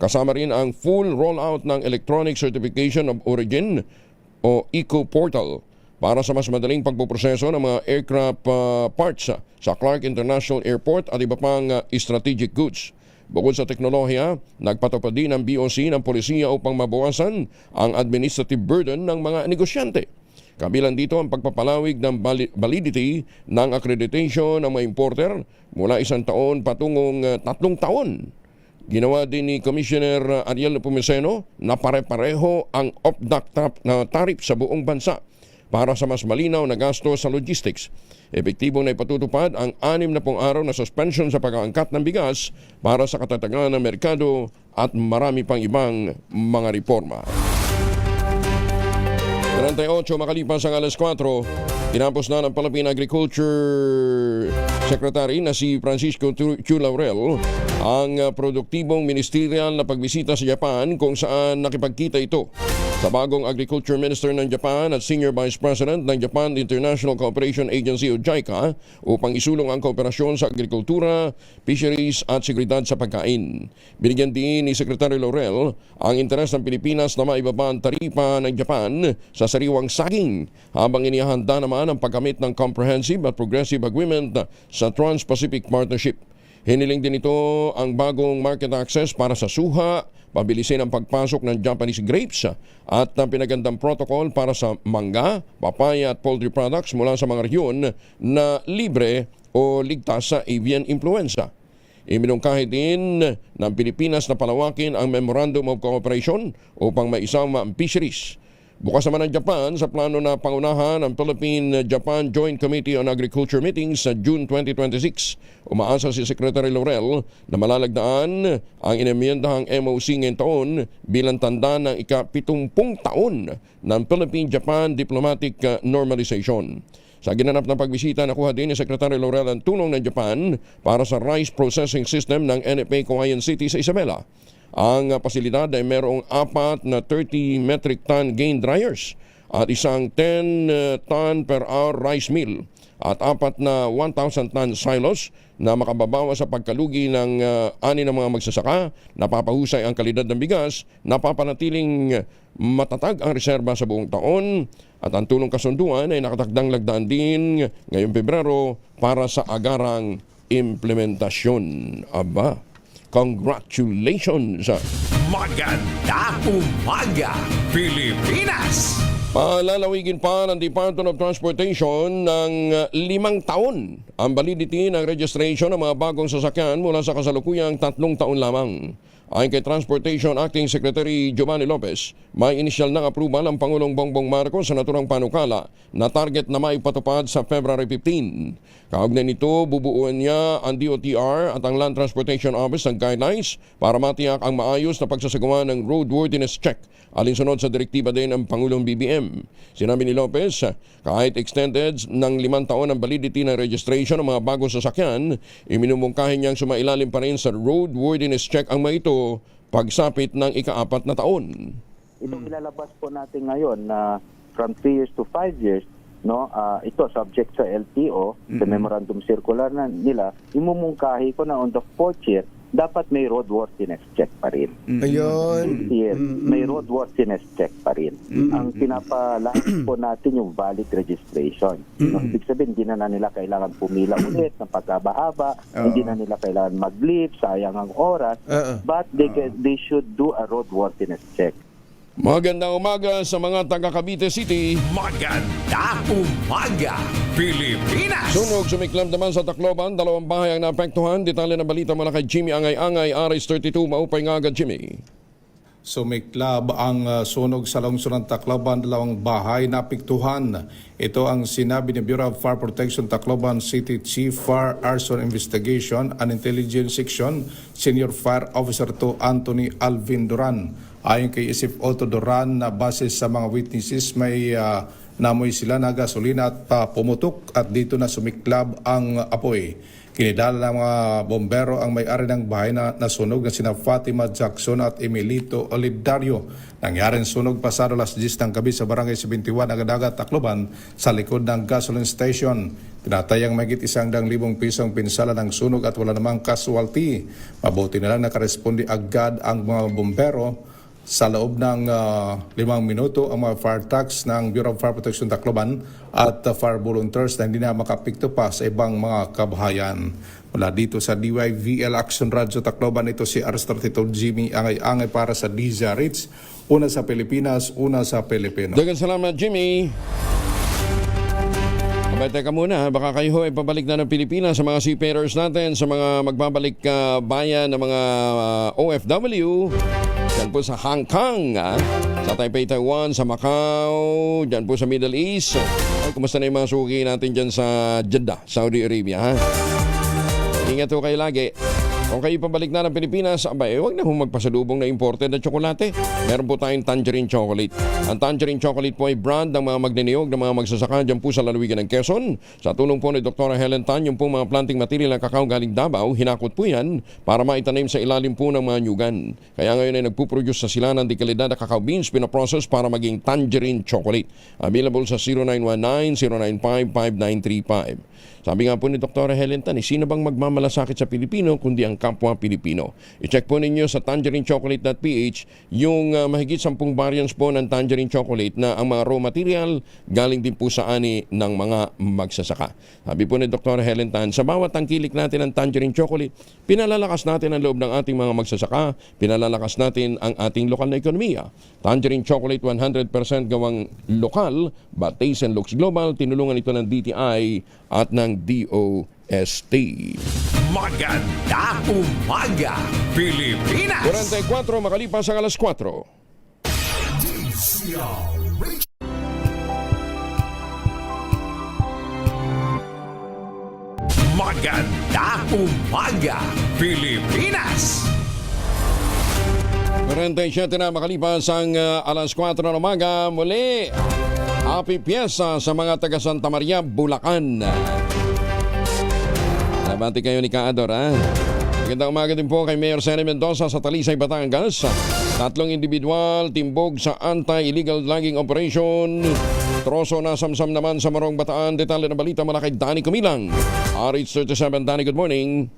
Kasama rin ang full rollout ng Electronic Certification of Origin o ECO Portal para sa mas madaling pagpoproseso ng mga aircraft parts sa Clark International Airport at iba pang strategic goods. Bukod sa teknolohiya, nagpatupad din ang BOC ng polisiya upang mabawasan ang administrative burden ng mga negosyante. Kabilang dito ang pagpapalawig ng validity ng accreditation ng mga importer mula 1 taon patungong 3 taon. Ginawa din ni Commissioner Ariel Pumeseno na pare-pareho ang off-the-top na tariff sa buong bansa para sa mas malinaw na gasto sa logistics. Epektibong na ipatutupad ang 60 araw na suspension sa pag-aangkat ng bigas para sa katatagan ng merkado at marami pang ibang mga reforma. 38 makalipas ang alas 4, tinapos na ng Philippine Agriculture Secretary na si Francisco Chu Laurel ang produktibong ministerial na pagbisita sa Japan kung saan nakipagkita ito sa bagong Agriculture Minister ng Japan at Senior Vice President ng Japan International Cooperation Agency o JICA upang isulong ang kooperasyon sa agrikultura, fisheries at seguridad sa pagkain. Binigyan din ni Secretary Laurel ang interes ng Pilipinas na maibaba ang taripa ng Japan sa sariwang saging habang inihanda naman ang paggamit ng comprehensive at progressive agreement sa Trans-Pacific Partnership. Hiniling din ito ang bagong market access para sa suha, pabilisin ang pagpasok ng Japanese grapes at ang pinagandang protocol para sa mangga, papaya at poultry products mula sa mga rehiyon na libre o ligtas sa avian influenza. Iminungkahi din ng Pilipinas na palawakin ang Memorandum of Cooperation upang maisama ang fisheries. Bukas naman ang Japan sa plano na pangunahan ang Philippine-Japan Joint Committee on Agriculture meetings sa June 2026. Umaasa si Secretary Laurel na malalagdaan ang inimyendahang MOC ngayong taon bilang tanda ng ika-70 taon ng Philippine-Japan Diplomatic Normalization. Sa ginanap ng pagbisita, nakuha din ni Secretary Laurel ang tulong ng Japan para sa rice processing system ng NFA Cauayan City sa Isabela. Ang pasilidad ay mayroong 4 na 30 metric ton grain dryers at isang 10 ton per hour rice mill at 4 na 1,000 ton silos na makababawa sa pagkalugi ng 6 na mga magsasaka, napapahusay ang kalidad ng bigas, napapanatiling matatag ang reserba sa buong taon at ang tulong kasunduan ay nakatakdang lagdaan din ngayong Pebrero para sa agarang implementasyon. Aba, congratulations! Maganda umaga, Pilipinas! Palalawigin pa ng Department of Transportation ng 5 taon ang validity ng registration ng mga bagong sasakyan mula sa kasalukuyang 3 taon lamang. Ayon kay Transportation Acting Secretary Giovanni Lopez, may inisyal ng approval ang Pangulong Bongbong Marcos sa naturang panukala na target na maipatupad sa February 15. Kaugnay nito, bubuuan niya ang DOTR at ang Land Transportation Office ng guidelines para matiyak ang maayos na pagsasagawa ng roadworthiness check alinsunod sa direktiba din ng Pangulong BBM. Sinabi ni Lopez, kahit extended ng 5 taon ang validity ng registration ng mga bagong sasakyan, iminumungkahin niyang sumailalim pa rin sa roadworthiness check ang mga ito pagsapit ng ika-4 na taon. Itong ilalabas po natin ngayon na from 3 years to 5 years, no, ito subject sa LTO, sa memorandum circular na nila, imumungkahi ko na on the 4th year, dapat may roadworthiness check pa rin. Ayun. Yes, may roadworthiness check pa rin. Ang pinapalaki po natin yung valid registration. No, ibig sabihin, hindi na nila kailangan pumila ulit ng pagkabahaba, hindi na nila kailangan mag-leave, sayang ang oras, but they should do a roadworthiness check. Magandang umaga sa mga taga Cavite City. Maganda umaga, Pilipinas! Sunog sumiklab naman sa Tacloban, 2 bahay ang naapektuhan. Detalye ng balita mula kay Jimmy Angay-Angay, RS32, maupay nga agad Jimmy. Sumiklab ang sunog sa lungsod ng Tacloban, 2 bahay na apektuhan. Ito ang sinabi ni Bureau of Fire Protection Tacloban City Chief Fire Arson Investigation and Intelligence Section Senior Fire Officer 2 Anthony Alvin Duran. Ayon kay Isip Otto Duran, na base sa mga witnesses, may namoy sila na gasolina at pumutok at dito na sumiklab ang apoy. Kinidala ng mga bombero ang may-ari ng bahay na nasunog na sina Fatima Jackson at Emilito Olidario. Nangyaring sunog pasado alas 10 ng gabi sa Barangay 71, Agadagat, Tacloban sa likod ng gasoline station. Tinatayang mahigit 100,000 pisong pinsala ng sunog at wala namang casualty. Mabuti na lang nakaresponde agad ang mga bombero. Sa loob ng 5 minuto, ang mga fire trucks ng Bureau of Fire Protection Tacloban at fire volunteers na hindi na makapikto pa sa ibang mga kabahayan. Mula dito sa DYVL Action Radio Tacloban, ito si Arstratito Jimmy Angay-Angay para sa DZRH. Una sa Pilipinas, una sa Pilipino. Dagan salamat, Jimmy. Abay, teka muna, baka kayo ay pabalik na ng Pilipinas sa mga seafarers natin, sa mga magbabalik bayan ng mga OFW. Diyan po sa Hong Kong, sa Taipei, Taiwan, sa Macau, diyan po sa Middle East. Ay, kumusta na yung mga suki natin diyan sa Jeddah, Saudi Arabia, ha? Ingat po kayo lagi. Kung kayo pabalik na ng Pilipinas, abay, huwag na magpasalubong na imported na tsokolate. Meron po tayong Tangerine Chocolate. Ang Tangerine Chocolate po ay brand ng mga magniniyog ng mga magsasaka dyan po sa lalawigan ng Quezon. Sa tulong po ni Dr. Helen Tan, yung po mga planting material ng kakao galing Davao, hinakot po yan para maitanim sa ilalim po ng mga nyugan. Kaya ngayon ay nagpuproduce sa sila ng dekalidad na cacao beans, pinaprocess para maging Tangerine Chocolate. Available sa 0919-095-5935. Sabi nga po ni Dr. Helen Tan, sino bang magmamalasakit sa Pilipino kundi ang kapwa Pilipino? I-check po ninyo sa tangerinechocolate.ph yung mahigit 10 variants po ng Tangerine Chocolate na ang mga raw material galing din po sa ani ng mga magsasaka. Sabi po ni Dr. Helen Tan, sa bawat tangkilik natin ng Tangerine Chocolate, pinalalakas natin ang loob ng ating mga magsasaka, pinalalakas natin ang ating lokal na ekonomiya. Tangerine Chocolate 100% gawang lokal, but taste and looks global. Tinulungan ito ng DTI at ng DOST. Maganda umaga, Pilipinas! 44 makalipas ang alas 4. Maganda umaga, Pilipinas! 47 na makalipas ang alas 4 ng umaga. Muli, happy piyesta sa mga taga Santa Maria, Bulacan. Nabati kayo ni Kaador, ha? Magandang umaga din po kay Mayor Sene Mendoza sa Talisay, Batangas. 3 individual timbog sa anti-illegal logging operation. Troso na samsam naman sa Morong Bataan. Detalye ng balita mula kay Danny Kumilang. RH37, Danny, good morning.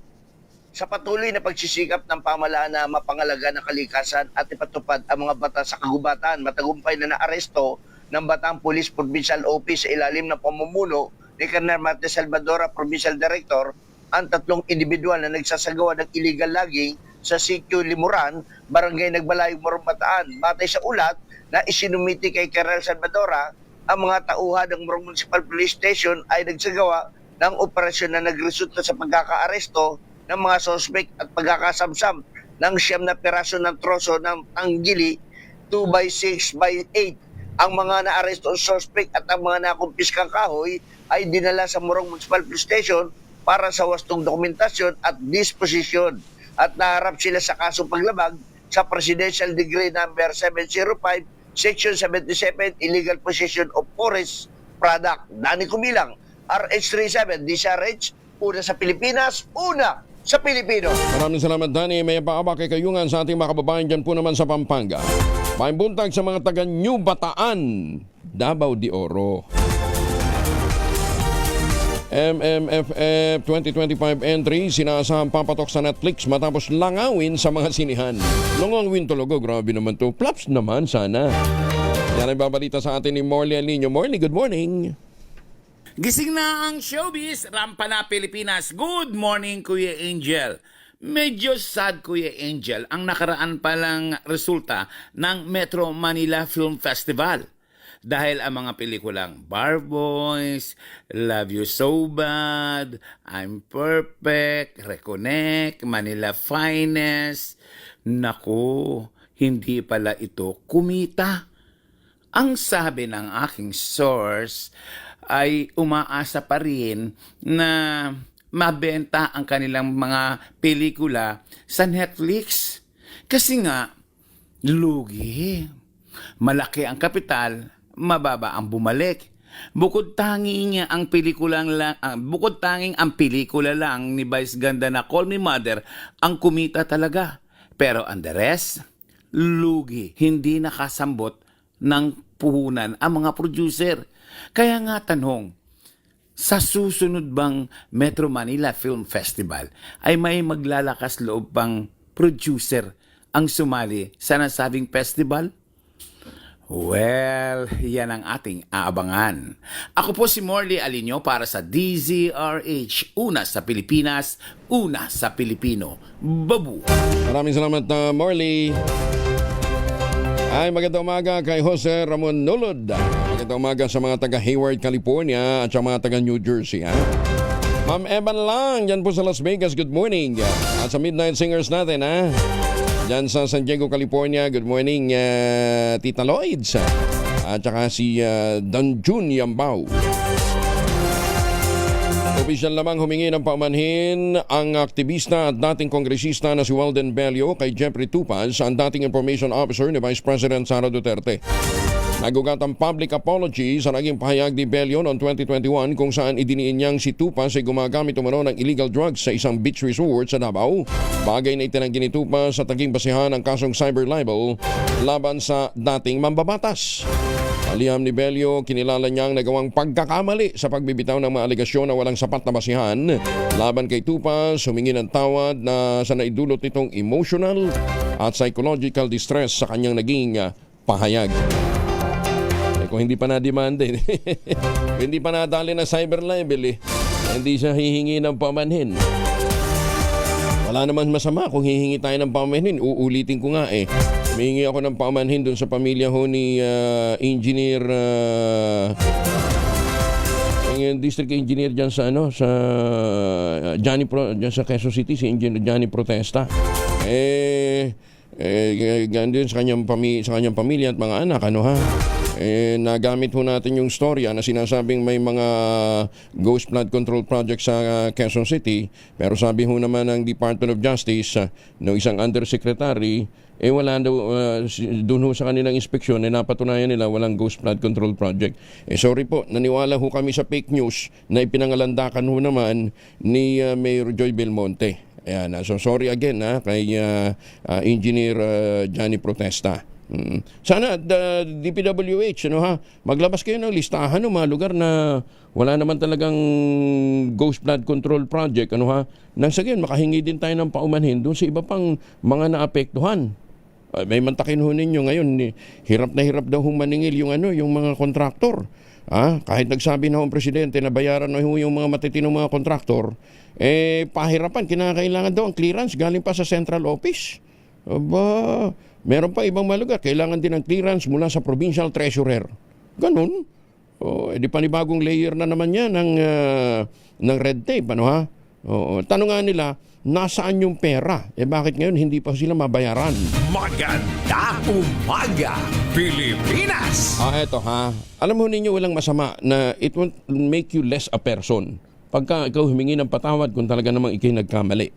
Sa patuloy na pagsisikap ng pamahalaan na mapangalaga ng kalikasan at ipatupad ang mga batas sa kagubatan, matagumpay na naaresto ng Bataan Police Provincial Office sa ilalim ng pamumuno ni Colonel Marte Salvadora, Provincial Director, ang 3 individual na nagsasagawa ng illegal logging sa Sitio Limuran, Barangay Nagbalayog, Morong Bataan. Batay sa ulat na isinumiti kay Colonel Salvadora, ang mga tauhan ng Morong Municipal Police Station ay nagsagawa ng operasyon na nagresulta sa pagkakaaresto ng mga suspect at pagkakasamsam ng 9 na piraso ng troso ng tanggili 2x6x8. Ang mga naaresto suspect at ang mga nakumpiskang kahoy ay dinala sa Morong Municipal Police Station para sa wastong dokumentasyon at disposisyon, at naharap sila sa kasong paglabag sa Presidential Decree Number 705, Section 77, Illegal Possession of Forest Product. Danny Kumilang, RH37, DZRH, una sa Pilipinas, una sa Pilipino. Maraming salamat, Danny. May paaba kay kayungan sa ating mga kababayan dyan po naman sa Pampanga. May buntag sa mga taga New Bataan, Davao de Oro. MMFF 2025 entry, sinasahang papatok sa Netflix matapos langawin sa mga sinihan. Longong Wintologo, grabe naman to. Flaps naman sana. Yan ang babalita sa atin ni Morley Alino. Morley, good morning. Gising na ang showbiz, rampa na Pilipinas. Good morning, Kuya Angel. Medyo sad, Kuya Angel, ang nakaraan palang resulta ng Metro Manila Film Festival. Dahil ang mga pelikulang Bar Boys, Love You So Bad, I'm Perfect, Reconnect, Manila Finest, naku, hindi pala ito kumita. Ang sabi ng aking source ay umaasa pa rin na mabenta ang kanilang mga pelikula sa Netflix. Kasi nga, lugi. Malaki ang kapital, mababa ang bumalik. Bukod tanging ang pelikula lang ni Vice Ganda na Call Me Mother ang kumita talaga. Pero ang the rest, lugi. Hindi nakasambot ng puhunan ang mga producer. Kaya nga tanong, sa susunod bang Metro Manila Film Festival ay may maglalakas loob pang producer ang sumali sa nasabing festival? Well, yan ang ating aabangan. Ako po si Morley Alinio para sa DZRH. Una sa Pilipinas, una sa Pilipino. Babu! Maraming salamat, Morley. Ay, magandang umaga kay Jose Ramon Nulod. Magandang umaga sa mga taga Hayward, California at sa mga taga New Jersey. Ma'am Evan Lang, dyan po sa Las Vegas, good morning. At sa Midnight Singers natin, dyan sa San Diego, California, good morning, Tita Lloyds. At saka si Don Jun Yambao. Opisyal lamang humingi ng paumanhin ang aktivista at dating kongresista na si Walden Bello kay Jeffrey Tupas, ang dating information officer ni Vice President Sara Duterte. Nagugat ang public apology sa naging pahayag ni Bello noong 2021 kung saan idiniin niyang si Tupas ay gumagamit umano ng illegal drugs sa isang beach resort sa Davao. Bagay na itinanggi ni Tupas sa taging basihan ng kasong cyber libel laban sa dating mambabatas. Aliham ni Bello, kinilala niyang nagawang pagkakamali sa pagbibitaw ng mga alegasyon na walang sapat na basihan laban kay Tupas, humingi ng tawad na sa naidulot nitong emotional at psychological distress sa kanyang naging pahayag. Kung hindi pa na-demand hindi pa nadali na cyber libel hindi siya hihingi ng pamanhin. Wala naman masama kung hihingi tayo ng pamanhin. Uulitin ko nga Humingi ako ng pamanhin doon sa pamilya ho ni Engineer District Engineer diyan sa sa diyan sa Quezon City, si Engineer Johnny Protesta. Ganun sa kanyang pamilya at mga anak, nagamit ho natin yung storya na sinasabing may mga ghost flood control project sa Quezon City, pero sabi ho naman ng Department of Justice no isang undersecretary wala daw doon ho sa kanilang inspeksyon napatunayan nila walang ghost flood control project. Sorry po, naniwala ho kami sa fake news na ipinangalandakan ho naman ni Mayor Joy Belmonte. Ayan, so sorry again kay Engineer Johnny Protesta. Sana DPWH maglabas kayo ng listahan ng mga lugar na wala naman talagang ghost flood control project nang sa gayon makahingi din tayo ng paumanhin doon sa iba pang mga naapektuhan. May mantakin ho ninyo ngayon hirap na hirap daw maningil yung yung mga kontraktor. Kahit nagsabi na ang presidente na bayaran na yung mga matitinong mga kontraktor, pahirapan, kinakailangan daw ang clearance galing pa sa central office. Aba, meron pa ibang mga lugar, kailangan din ng clearance mula sa provincial treasurer. Ganun. Di panibagong layer na naman yan ng red tape, tanong nga nila, nasaan yung pera? Bakit ngayon hindi pa sila mabayaran? Maganda umaga, Pilipinas! Eto alam mo ninyo walang masama na it won't make you less a person pagka ikaw humingi ng patawad kung talaga namang ikay nagkamali.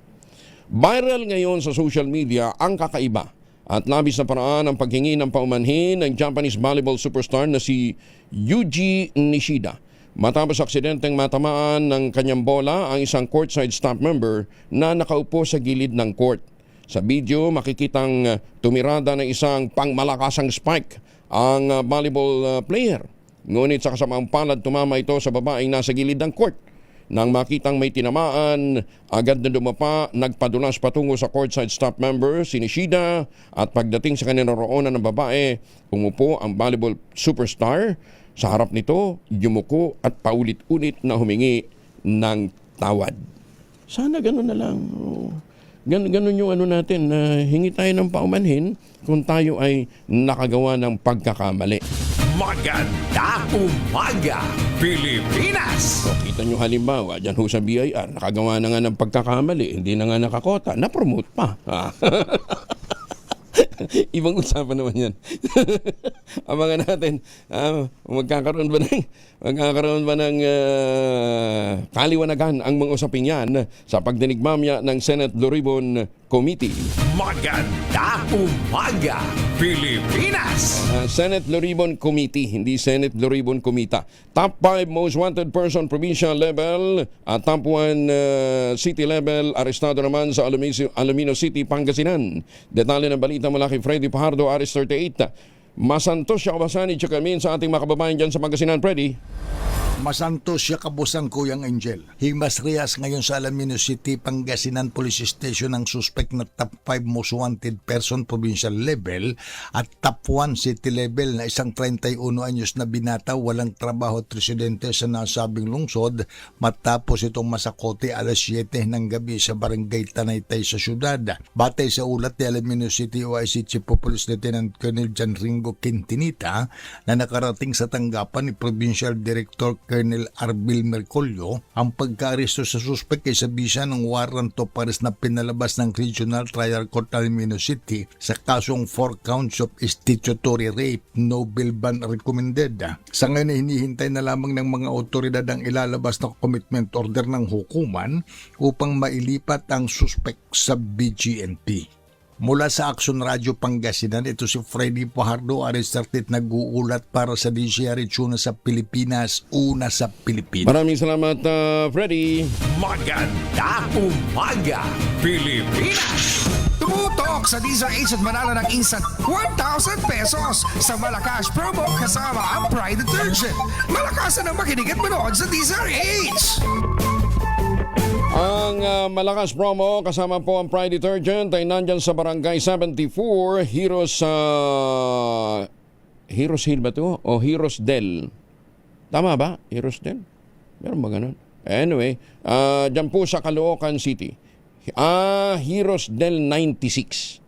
Viral ngayon sa social media ang kakaiba at labis na paraan ang paghingi ng paumanhin ng Japanese volleyball superstar na si Yuji Nishida matapos aksidenteng matamaan ng kanyang bola ang isang courtside staff member na nakaupo sa gilid ng court. Sa video, makikitang tumirada ng isang pangmalakasang spike ang volleyball player. Ngunit sa kasamaang palad, tumama ito sa babaeng nasa gilid ng court. Nang makitang may tinamaan, agad na dumapa, nagpadulas patungo sa courtside staff member si Nishida at pagdating sa kanilang roonan ng babae, umupo ang volleyball superstar. Sa harap nito, yumuko at paulit-ulit na humingi ng tawad. Sana ganun na lang. Ganun yung natin, hingi tayo ng paumanhin kung tayo ay nakagawa ng pagkakamali. Maganda umaga, Pilipinas! So, kita nyo halimbawa, dyan ho sa BIR, nakagawa na nga ng pagkakamali, hindi na nga nakakota, na-promote pa. Ibang usapan naman yan. Abangan natin, magkakaroon ba ng kaliwanagan ang mga usaping yan sa pagdinig mamaya ng Senate Blue Ribbon Committee. Maganda umaga, Pilipinas! Senate Blue Ribbon Committee, hindi Senate Blue Ribbon Comita. Top 5 most wanted person provincial level at top 1 city level arestado naman sa Alumino City, Pangasinan. Detalye ng balita mula kay Freddy Pajardo, Aris 38. Masantos siya kabasani tsakamin sa ating mga kababayan dyan sa Pangasinan, Freddy. Masantos siya kabusang Kuyang Angel. Himas Rias ngayon sa Alumino City, Pangasinan Police Station ang suspect na top 5 most wanted person provincial level at top 1 city level na isang 31 anyos na binata walang trabaho at residente sa nasabing lungsod matapos itong masakote alas 7 ng gabi sa barangay Tanaytay sa syudad. Batay sa ulat ni Alumino City OIC Chief of Police Lieutenant Colonel John Ringo Quintinita na nakarating sa tanggapan ni Provincial Director Colonel Arbil Mercolio, ang pagka-aresto sa suspect ay sa bisa ng warrant of arrest na pinalabas ng Regional Trial Court Alumino City sa kasong 4 counts of institutory rape, no bail ban recommended. Sa ngayon ay hinihintay na lamang ng mga otoridad ang ilalabas na commitment order ng hukuman upang mailipat ang suspect sa BGNP. Mula sa Action Radio Pangasinan, ito si Freddy Pajardo, Aristartit, nag-uulat para sa DCRH una sa Pilipinas, una sa Pilipinas. Maraming salamat, Freddy. Maganda umaga, Pilipinas! Tumutok sa DZRH at manalo ng instant 1,000 pesos sa Malakas promo kasama ang Pride Detergent. Malakasan ang makinig at manood sa DZRH! Ang malakas promo kasama po ang Pride Detergent ay nandyan sa Barangay 74, Heroes Hill ba ito? O Heroes Del? Tama ba? Heroes Del? Meron ba ganun? Anyway, dyan po sa Caloocan City. Heroes Del 96.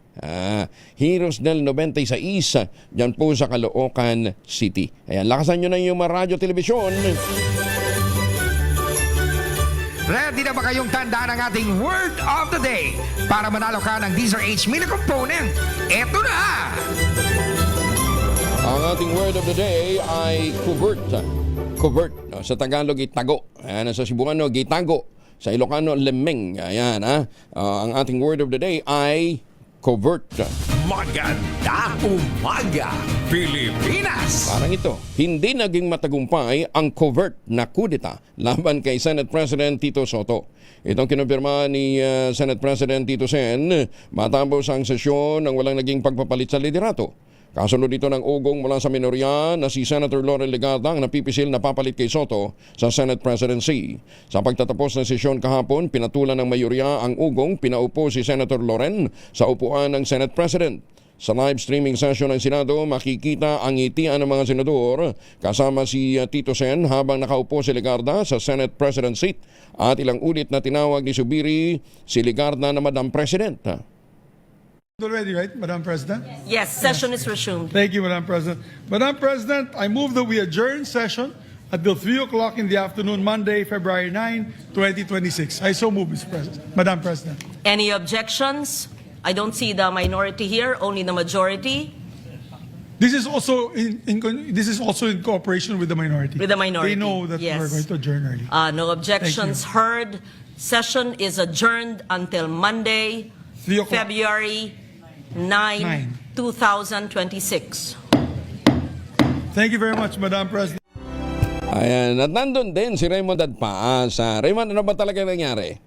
Heroes Del 96, dyan po sa Caloocan City. Ayan, lakasan nyo na yung mga radyo, telebisyon. Ready na ba kayong tandaan ang ating word of the day para manalo ka ng DZRH mini component? Eto na! Ang ating word of the day ay covert. Covert. Sa Tagalog, itago. Ayan, sa Cebuano, gitago. Sa Ilocano, lemeng. Ayan, ang ating word of the day ay covert. Maganda umaga, Pilipinas! Parang ito, hindi naging matagumpay ang covert na kudeta laban kay Senate President Tito Soto. Itong kinumpirma ni Senate President Tito Sen matapos ang sesyon ng walang naging pagpapalit sa liderato. Kasunod dito ng ugong mula sa minorya na si Senator Loren Legarda ang napipisil na papalit kay Soto sa Senate Presidency. Sa pagtatapos ng sesyon kahapon, pinatulan ng mayorya ang ugong, pinaupo si Senator Loren sa upuan ng Senate President. Sa live streaming session ng Senado, makikita ang ngitian ng mga senador kasama si Tito Sen habang nakaupo si Legarda sa Senate President seat at ilang ulit na tinawag ni Subiri si Legarda na Madam President. Already, right, Madam President? Yes, session is resumed. Thank you, Madam President. Madam President, I move that we adjourn session until 3 o'clock in the afternoon, Monday, February 9, 2026. I so move, Mr. President. Madam President. Any objections? I don't see the minority here, only the majority. This is also in cooperation with the minority. With the minority. They know that yes. we're going to adjourn early. No objections heard. Session is adjourned until Monday, February 9, 2026. Thank you very much, Madam President. Ayan, at nandun din si Raymond Adpaasa. Raymond, ano ba talaga nangyari?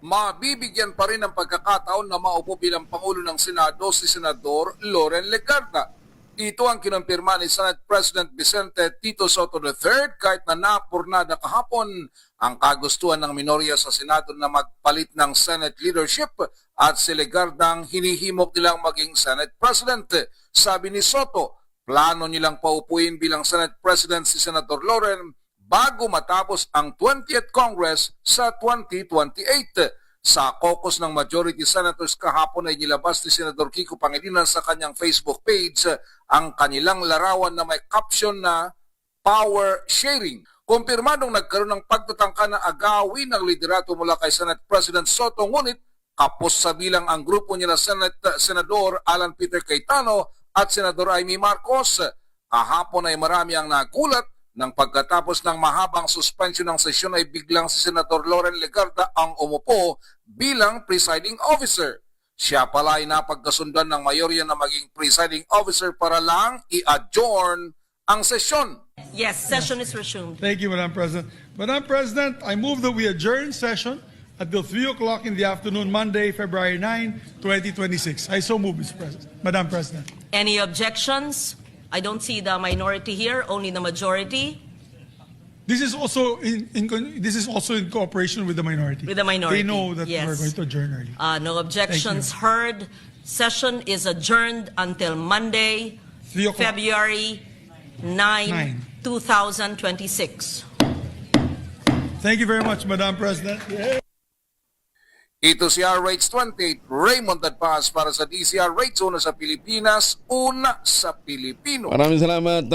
Mabibigyan pa rin ng pagkakataon na maupo bilang Pangulo ng Senado si Senador Loren Legarda. Ito ang kinumpirma ni Senate President Vicente Tito Soto III kahit na napurnada kahapon ang kagustuhan ng minorya sa Senado na magpalit ng Senate leadership at si Legardang hinihimok nilang maging Senate President. Sabi ni Soto, plano nilang paupuin bilang Senate President si Senator Loren bago matapos ang 20th Congress sa 2028. Sa caucus ng majority senators kahapon ay nilabas ni Senador Kiko Pangilinan sa kanyang Facebook page ang kanilang larawan na may caption na power sharing. Kumpirmadong nagkaroon ng pagtatangka na agawin ng liderato mula kay Senate President Soto, ngunit Kapos sa bilang ang grupo nila Senador Alan Peter Cayetano at Senador Amy Marcos. Kahapon ay marami ang nagulat nang pagkatapos ng mahabang suspension ng sesyon ay biglang si Senador Loren Legarda ang umupo bilang presiding officer. Siya pala ay napagkasundan ng mayorya na maging presiding officer para lang i-adjourn ang sesyon. Yes, session is resumed. Thank you, Madam President. Madam President, I move that we adjourn session until 3 o'clock in the afternoon, Monday, February 9, 2026. I so move, Mr. President. Madam President. Any objections? I don't see the minority here, only the majority. This is also in cooperation with the minority. With the minority, They know that yes. we're going to adjourn early. No objections heard. Session is adjourned until Monday, 3 o'clock. February 9, 2026. Thank you very much, Madam President. Ito si RH28, Raymond Dadpaz para sa DCRH, una sa Pilipinas, una sa Pilipino. Maraming salamat,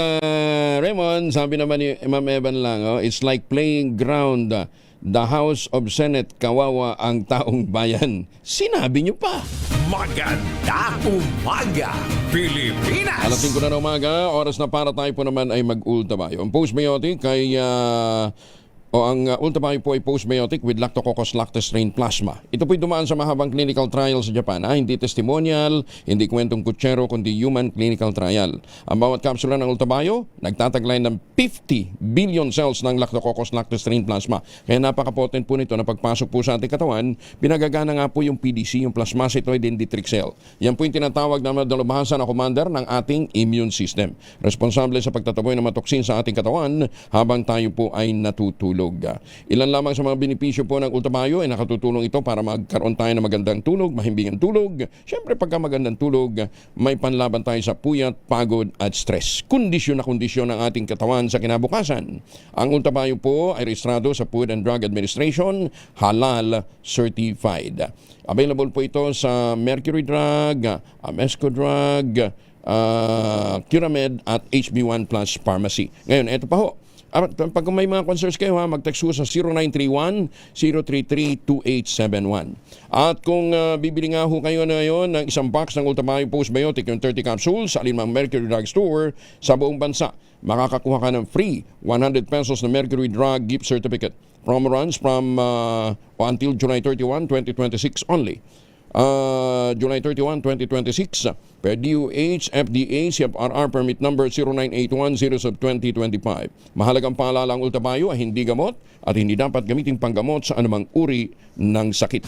Raymond. Sabi naman ni Ma'am Evan lang, it's like playing ground the House of Senate. Kawawa ang taong bayan. Sinabi niyo pa. Maganda umaga, Pilipinas! Alas 5 na ng umaga, oras na para tayo po naman ay mag-ultabayo. Ang postbiotic ay ang ultabayo po ay postbiotic with Lactococcus lactis strain plasma. Ito po'y dumaan sa mahabang clinical trial sa Japan. Hindi testimonial, hindi kwentong kutsero, kundi human clinical trial. Ang bawat kapsula ng ultabayo, nagtataglay ng 50 billion cells ng Lactococcus lactis strain plasma. Kaya napaka-potent po nito na pagpasok po sa ating katawan, pinagagana nga po yung PDC, yung plasmacytoid dendritic cell. Yan po yung tinatawag na dalubhasa na commander ng ating immune system. Responsable sa pagtataboy ng mga toksin sa ating katawan habang tayo po ay natutulog. Ilan lamang sa mga benepisyo po ng ultabayo ay nakatutulong ito para magkaroon tayo ng magandang tulog, mahimbingang tulog. Siyempre pagka magandang tulog, may panlaban tayo sa puyat, pagod at stress. Kondisyon na kondisyon ng ating katawan sa kinabukasan. Ang ultabayo po ay rehistrado sa Food and Drug Administration, halal certified. Available po ito sa Mercury Drug, Amesco Drug, Curamed at HB1 Plus Pharmacy. Ngayon, ito pa ho. Pag may mga concerns kayo, mag-text sa 0931-033-2871. At kung bibili nga ho kayo na ngayon ng isang box ng Ultabayo Postbiotic, yung 30 capsules sa alinmang Mercury Drug Store sa buong bansa, makakakuha ka ng free 100 pesos na Mercury Drug gift certificate. Promo runs from until July 31, 2026 only. July 31, 2026 per DOH, FDA, CFRR permit number 0981-0/2025. Mahalagang paalala ang ultabayo ay hindi gamot at hindi dapat gamitin panggamot sa anumang uri ng sakit.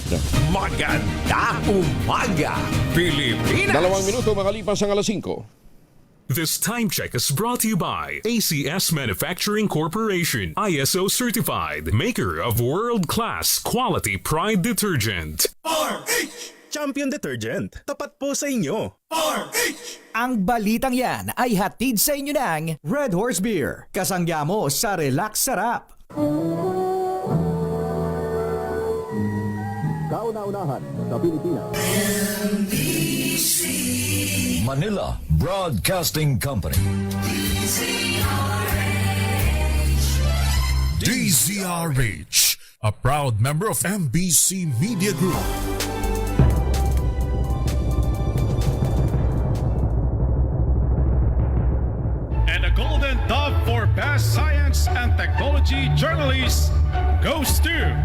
Maganda umaga, Pilipinas! 2 minuto makalipas ang alas 5. This time check is brought to you by ACS Manufacturing Corporation, ISO certified, maker of world-class quality Pride detergent. RH! Champion Detergent, tapat po sa inyo. RH! Ang balitang yan ay hatid sa inyo ng Red Horse Beer. Kasangga mo sa Relax Sarap. Kauna-unahan sa Pilipinas. Manila Broadcasting Company. DZRH, a proud member of MBC Media Group. And the Golden Dove for Best Science and Technology Journalist goes to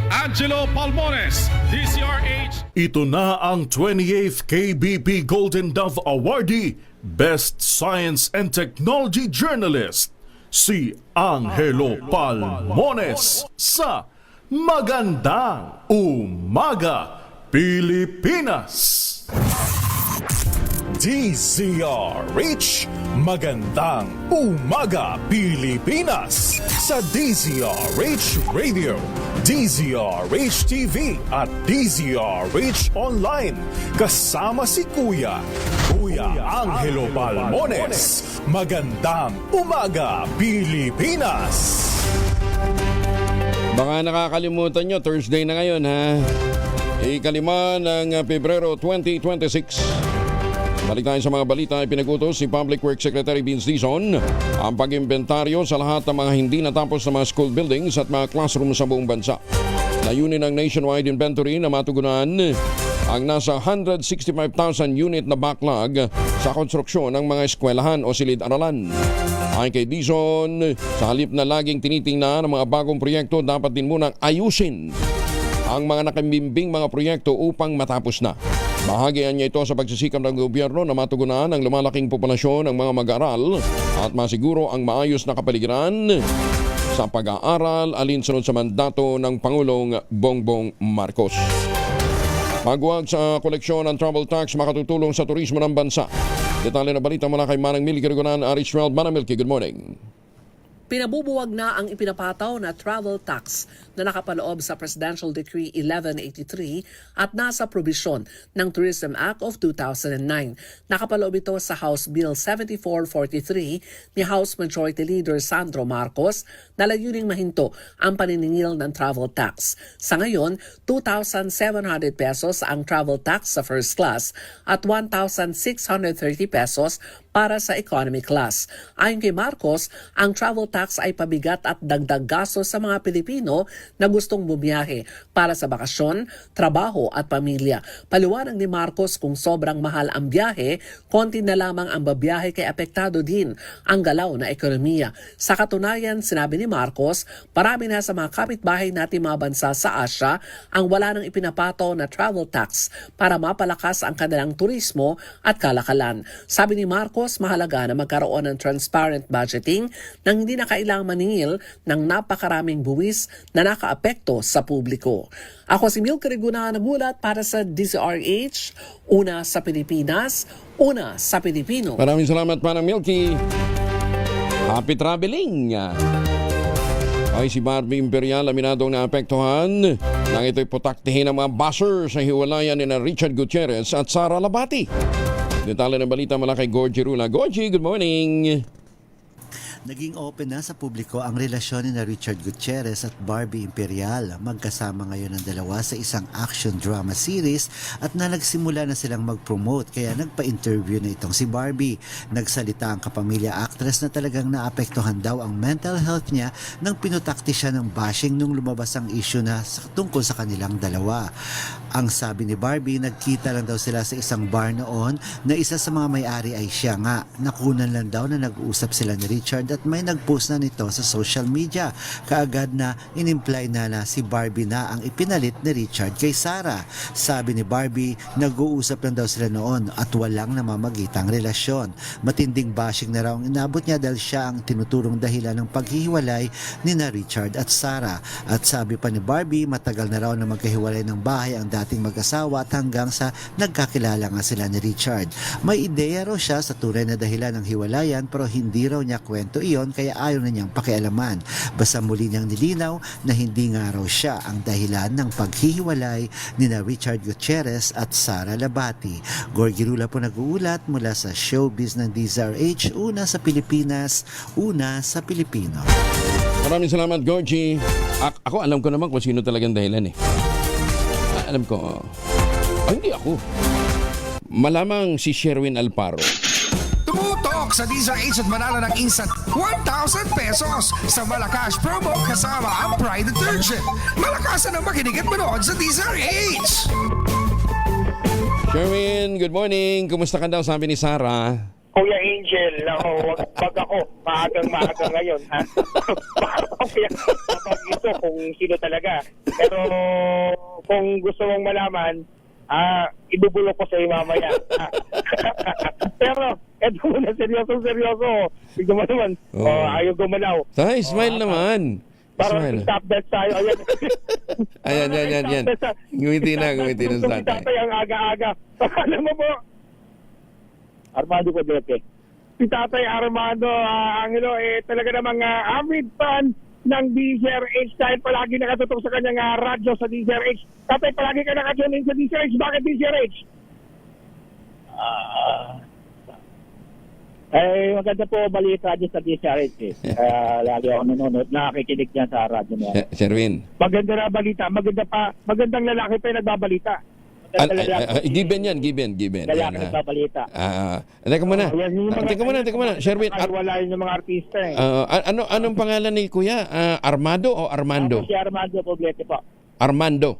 Angelo Palmones, DCRH. Ito na ang 28th KBP Golden Dove Awardee, Best Science and Technology Journalist, si Angelo Palmones sa Magandang Umaga, Pilipinas! DZRH, Magandang Umaga, Pilipinas! Sa DZRH Radio, DZRH TV at DZRH Online. Kasama si Kuya Angelo Palmones. Magandang Umaga, Pilipinas! Baka nakakalimutan nyo, Thursday na ngayon ha. Ikalima ng Pebrero 2026. Balik tayo sa mga balita, ipinagutos si Public Works Secretary Vince Dizon ang pag-imbentaryo sa lahat ng mga hindi natapos na mga school buildings at mga classroom sa buong bansa. Layunin ng nationwide inventory na matugunan ang nasa 165,000 unit na backlog sa konstruksyon ng mga eskwelahan o silid-aralan. Ayon kay Dizon, sa halip na laging tinitingnan ng mga bagong proyekto, dapat din munang ayusin ang mga nakamimbing mga proyekto upang matapos na. Bahagian niya ito sa pagsisikap ng gobyerno na matugunan ang lumalaking populasyon ng mga mag-aaral at masiguro ang maayos na kapaligiran sa pag-aaral alinsunod sa mandato ng Pangulong Bongbong Marcos. Pagwag sa koleksyon ng travel tax makatutulong sa turismo ng bansa. Detalye na balita mula kay Manang Milky Regunan, Aris Reld. Manang Milky, good morning. Pinabubuwag na ang ipinapataw na travel tax na nakapaloob sa Presidential Decree 1183 at nasa probisyon ng Tourism Act of 2009. Nakapaloob ito sa House Bill 7443 ni House Majority Leader Sandro Marcos na layuning mahinto ang paniningil ng travel tax. Sa ngayon, 2,700 pesos ang travel tax sa first class at 1,630 pesos para sa economy class. Ayon kay Marcos, ang travel tax ay pabigat at dagdag gasto sa mga Pilipino na gustong bumiyahe para sa bakasyon, trabaho at pamilya. Paliwanag ni Marcos, kung sobrang mahal ang biyahe, konti na lamang ang babiyahe kay apektado din ang galaw na ekonomiya. Sa katunayan, sinabi ni Marcos, marami na sa mga kapitbahay natin mga bansa sa Asia ang wala nang ipinapato na travel tax para mapalakas ang kanilang turismo at kalakalan. Sabi ni Marcos, mahalaga na magkaroon ng transparent budgeting nang hindi na kailangang maningil ng napakaraming buwis na nakaapekto sa publiko. Ako si Milky Regunan, nagulat para sa DZRH, una sa Pilipinas, una sa Pilipino. Maraming salamat, Manang Milky. Happy traveling! Ay, si Barbie Imperial aminadong naapektuhan nang ito'y putaktihin ng mga basher sa hiwalayan ni Richard Gutierrez at Sara Labati. Detalye ng balita mula kay Gorgie Rula. Gorgie, good morning! Naging open na sa publiko ang relasyon ni Richard Gutierrez at Barbie Imperial. Magkasama ngayon ang dalawa sa isang action drama series at na nagsimula na silang mag-promote kaya nagpa-interview na itong si Barbie. Nagsalita ang kapamilya actress na talagang naapektuhan daw ang mental health niya nang pinutakti siya ng bashing nung lumabas ang issue na tungkol sa kanilang dalawa. Ang sabi ni Barbie, nagkita lang daw sila sa isang bar noon na isa sa mga may-ari ay siya nga. Nakunan lang daw na nag-uusap sila ni Richard at may nag-post na nito sa social media. Kaagad na inimply na si Barbie na ang ipinalit ni Richard kay Sara. Sabi ni Barbie, nag-uusap lang daw sila noon at walang namamagitang relasyon. Matinding bashing na raw ang inabot niya dahil siya ang tinuturong dahilan ng paghihiwalay ni na Richard at Sara. At sabi pa ni Barbie, matagal na raw na magkahiwalay ng bahay ang dating mag-asawa at hanggang sa nagkakilala nga sila ni Richard. May ideya raw siya sa tunay na dahilan ng hiwalayan pero hindi raw niya kwento iyon kaya ayaw na niyang pakialaman. Basta muli niyang nilinaw na hindi nga raw siya ang dahilan ng paghihiwalay ni na Richard Gutierrez at Sara Labati. Gorgie Rula po nag-uulat mula sa showbiz ng DZRH, una sa Pilipinas, una sa Pilipino. Maraming salamat, Gorgie. Ako alam ko naman kung sino talagang dahilan eh. Alam ko. Hindi ako. Malamang si Sherwin Alparo. Tumutok sa DZRH at manalo ng instant 1,000 pesos sa Malakas promo kasama ang Pride Detergent. Malakasan ang makinig at manood sa DZRH. Sherwin, good morning. Kumusta ka daw, sabi ni Sarah? Kuya Angel, wag ako, maagang ngayon, ha? Kaya ito kung sino talaga. Pero kung gusto mong malaman, ibubulok ko sa iyo mamaya. Pero, eto muna, seryoso. Bigyan mo naman, ayaw gumalaw. Tay, smile naman. Parang stop that tayo. Ayan. Ngumiti na sa tatay. Ang aga-aga. Alam mo po, Armando Codete. Si Tatay Armando Angelo, talaga namang avid fan ng DZRH dahil palagi nakatutok sa kanyang radyo sa DZRH. Tatay, palagi ka nakatunin sa DZRH. Bakit DZRH? Maganda po balita dyan sa DZRH. Lagi ako nanonood, nakikinig dyan sa radyo niya. Sherwin. Maganda na balita. Magandang lalaki pa yung nagbabalita. Given. Lalaki nagbabalita. Teka muna. Sherwin. Wala yun yung mga artista eh. Anong pangalan ni Kuya? Armando o Armando? Si Armando Poblete po. Armando.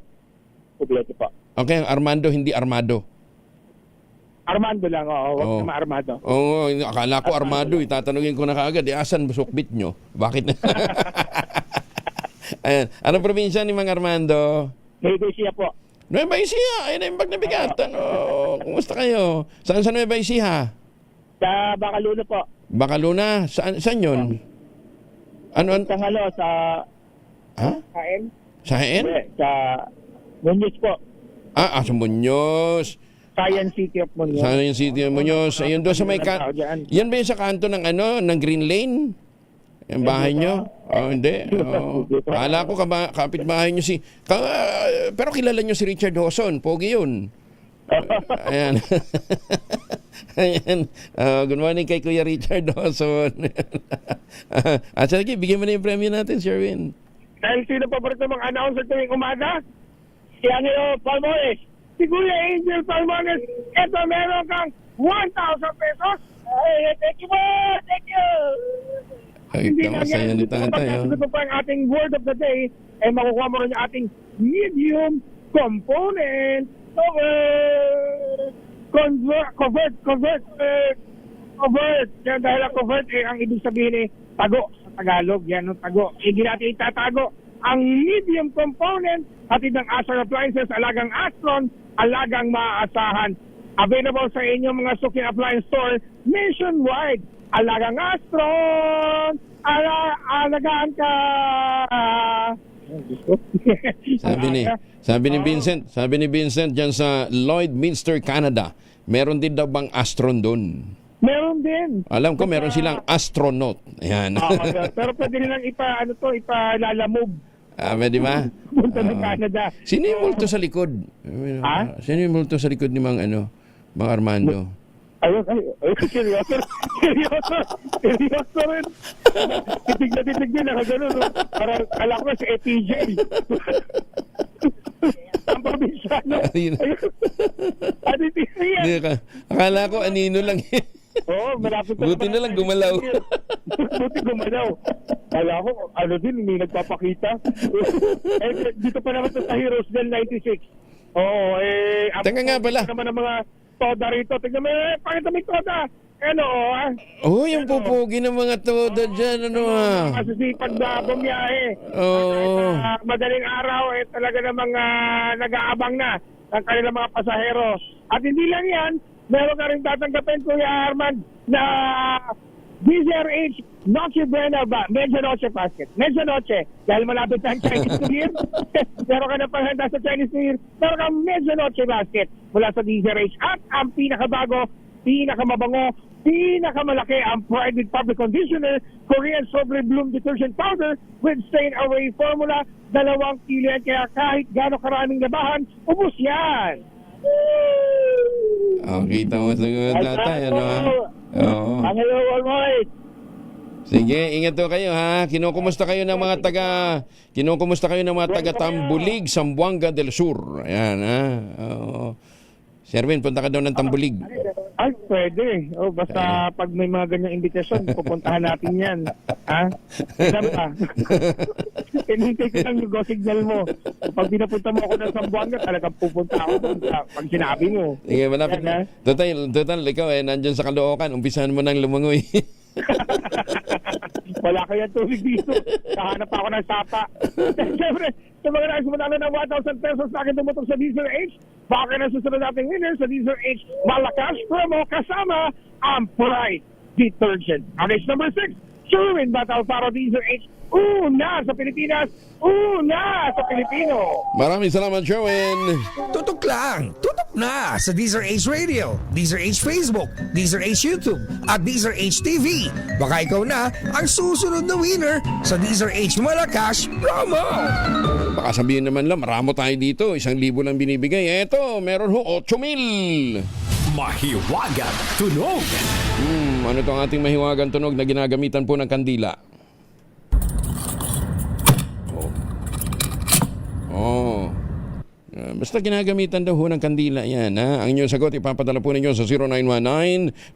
Kompleto po. Okay, Armando, hindi Armado. Armando lang, oo. Huwag Oo. na ma-Armado. Oo, akala ko Armado. Tatanungin ko na kaagad, asan sukbit nyo? Bakit? Ayan. Anong probinsya ni Mang Armando? Nueva Ecija po. Nueva Ecija. Ayun na yung bag na bigat. Ano? Kumusta kayo? Saan sa Nueva Ecija? Sa Bacaluna po. Bacaluna? Saan yun? Ano? Sa Ha? Kain? Saan? Sa Muñoz po. Sa Muñoz. Science City of Muñoz. Science City of Muñoz. Ayun doon sa may yan ba yung sa kanto ng ng Green Lane? Yung bahay nyo? Hindi. Akala ko kapitbahay nyo pero kilala nyo si Richard Hoson. Pogi yun. Ayan. Ayan. Good morning kay Kuya Richard Hoson. Sige, bigyan mo na yung premyo natin, Sherwin. Dahil sino paborito mong announcer tuwing umaga? Si Angelo Palmones. Si Kuya Angel Palmones. Ito, meron kang 1,000 pesos. Hey, thank you po! Thank you! Ay, masaya ni tatay. Ito pa ang ating word of the day, makukuha mo rin yung ating medium component. Convert. Yan, dahil ang convert, ang ibig sabihin tago sa Tagalog. Yan ang tago. Hindi natin itatago ang medium component at ng Astron Appliances, alagang Astron, alagang maaasahan. Available sa inyong mga suki appliance store nationwide. Alagang Astron, alagaan ka. Sabi ni Vincent diyan sa Lloydminster, Canada, meron din daw bang Astron doon? Meron din. Alam ko meron silang astronaut. Ayan. Pero pwede nilang ipalalamove. Pwede ba? Punta ng Canada. Sino yung multo sa likod? Sino yung multo sa likod ni Mang Armando? Ayun, seryoso rin. Titig na titig din, nakagano, no? Parang, alam ko si ETJ. Ang probinsyano. Akala ko anino lang. Oo, malapit. Buti na lang gumalaw. Buti gumalaw. Kala ko, may nagpapakita. Dito pa naman sa Heroesville 96. Oo, Teka nga pala. Naman ang mga toda rito. Tignan mo, pakita mo yung toda. Yung pupugi ng mga toda dyan, Masisipag na bumiyahe. Oo. Madaling araw, talaga namang nag-aabang na ng kanilang mga pasahero. At hindi lang yan, meron ka rin tatanggapin, Kuya Arman, na DZRH Noche Buena ba? Medyo Noche Basket. Medyo Noche. Dahil malapit na ang Chinese New Year, meron ka na panghanda sa Chinese New Year, meron ka Medyo Noche Basket mula sa DZRH. At ang pinakabago, pinakamabango, pinakamalaki ang Pride with Fabric Conditioner, Korean Sobre Bloom Detergent Powder with Stain Away Formula, 2 kilo yan. Kaya kahit gano'ng karaming labahan, ubus yan. Kita mo sa tatay, Oo. Hello, Almoy. Sige, ingat to kayo ha. Kinukumusta kayo ng mga taga Tambulig, Zamboanga del Sur. Ayan ha. Oo. Sherwin, punta ka daw ng Tambulig. Ay, pwede. Basta pag may mga ganyang imbitasyon, pupuntahan natin yan. Ha? Ilan pa? Tinintay ko lang yung go signal mo. Pag pinapunta mo ako ng Zamboanga, talagang pupunta ako doon pag sinabi mo. Sige, malapit. Total, ikaw nandyan sa Caloocan. Umpisahan mo nang lumangoy. Wala kayang tubig dito. Kahanap ako ng sapa. Siyempre, sa mga nais manalo ng 1,000 pesos na akin tumutok sa DZRH, baka na susunod nating winner sa DZRH Malakas promo kasama ang Pride Detergent. Race number 6, Sherwin Batal para DZRH. Una sa Pilipinas, una sa Pilipino. Maraming salamat, Sherwin. Tutok lang, tutok na sa DZRH Radio, DZRH Facebook, DZRH YouTube, at DZRH TV. Baka ikaw na ang susunod na winner sa DZRH Malakas promo. Baka sabihin naman lang, maramo tayo dito. 1,000 lang binibigay. Eto, meron 8,000. Mahiwagang tunog. Ano itong ating mahiwagang tunog na ginagamitan po ng kandila? Basta ginagamitan daw ho ng kandila yan. Ha? Ang inyong sagot ipapadala po ninyo sa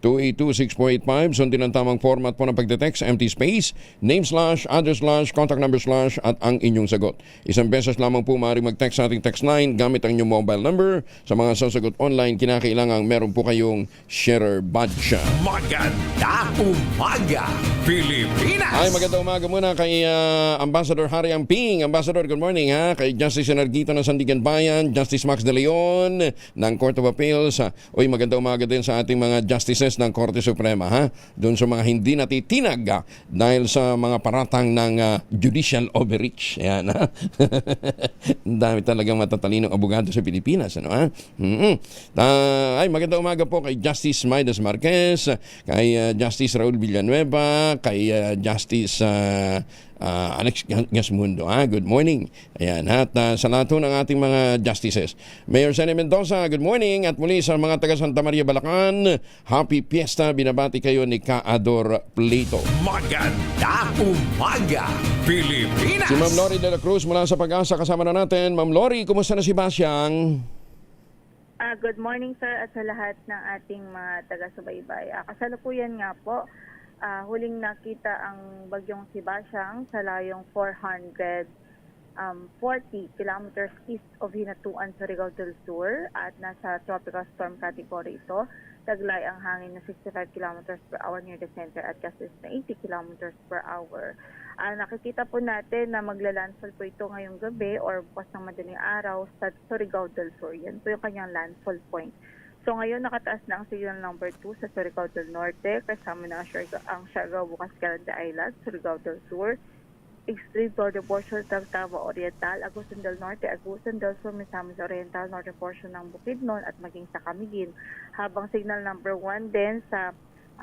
0919-282-6485. Sundin ang tamang format po ng pagdetext, empty space, name slash, address slash, contact number slash, at ang inyong sagot. Isang beses lamang po maaari mag-text sa ating text line gamit ang inyong mobile number. Sa mga sasagot online, kinakailangan meron po kayong sharer badge. Maganda umaga, Pilipinas! Ay, magandang umaga muna kay Ambassador Harry Amping. Ambassador, good morning ha. Kay Justice Enargito ng Sandigan Bayan, Justice Max De Leon ng Court of Appeals. Uy, magandang umaga din sa ating mga justices ng Korte Suprema ha. Doon sa mga hindi natitinag dahil sa mga paratang ng judicial overreach. Ayan ha. Ang dami talagang matatalinong abogado sa Pilipinas. Ano ha? Ay, magandang umaga po kay Justice Maidas Marquez, kay Justice Raul Villanueva, kay Justice Alex Gasmundo. Good morning. Ayan, at sa lahat ng ating mga justices. Mayor Sene Mendoza, good morning. At muli sa mga taga Santa Maria Balacan, happy fiesta. Binabati kayo ni Kaador Plito. Maganda umaga, Pilipinas! Si Ma'am Lori de la Cruz mula sa Pag-asa kasama na natin. Ma'am Lori, kumusta na si Basyang? Good morning sir at sa lahat ng ating mga taga-subaybay. Kasalukuyan nga po, huling nakita ang bagyong Sebastian sa layong 440 kilometers east of Hinatuan, Surigao del Sur at nasa tropical storm category ito. Taglay ang hangin na 65 kilometers per hour near the center at gustos na 80 kilometers per hour. Nakikita po natin na maglalandfall po ito ngayong gabi or bukas ng madaling araw sa Surigao del Sur. Yan po yung kanyang landfall point. So ngayon nakataas na ang signal number 2 sa Surigao del Norte, kasama na ang Siargao, Bukas, Calanda Island, Surigao del Sur, extreme border portion ng Davao Oriental, Agusan del Norte, Agusan del Sur, Misamis Oriental, northern portion ng Bukidnon at maging sa Camiguin. Habang signal number 1 din sa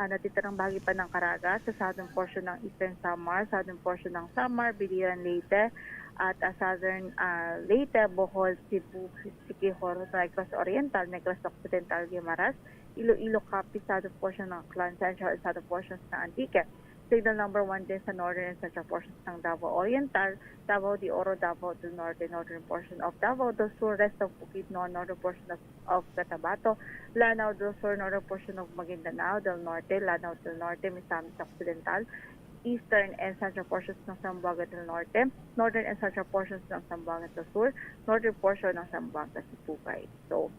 natitirang bahagi pa ng Caraga, sa southern portion ng Eastern Samar, southern portion ng Samar, Biliran, Leyte, at southern Leyte, Bohol, Cebu, Siquijor, Negros Oriental, Negros Occidental, Guimaras, Iloilo, Capiz, southern portion ng Clan Central at southern portions ng Antique. Signal number 1 din sa northern and central portions ng Davao Oriental, Davao de Oro, Davao del Norte, northern portion of Davao del Sur, rest of Bukidnon, northern portion of Cotabato, Lanao del Sur, northern portion of Maguindanao del Norte, Lanao del Norte, Misamis Occidental, eastern and central portions ng Zamboanga del Norte, northern and central portions ng Zamboanga del Sur, northern portion ng Zamboanga Sipugay. So,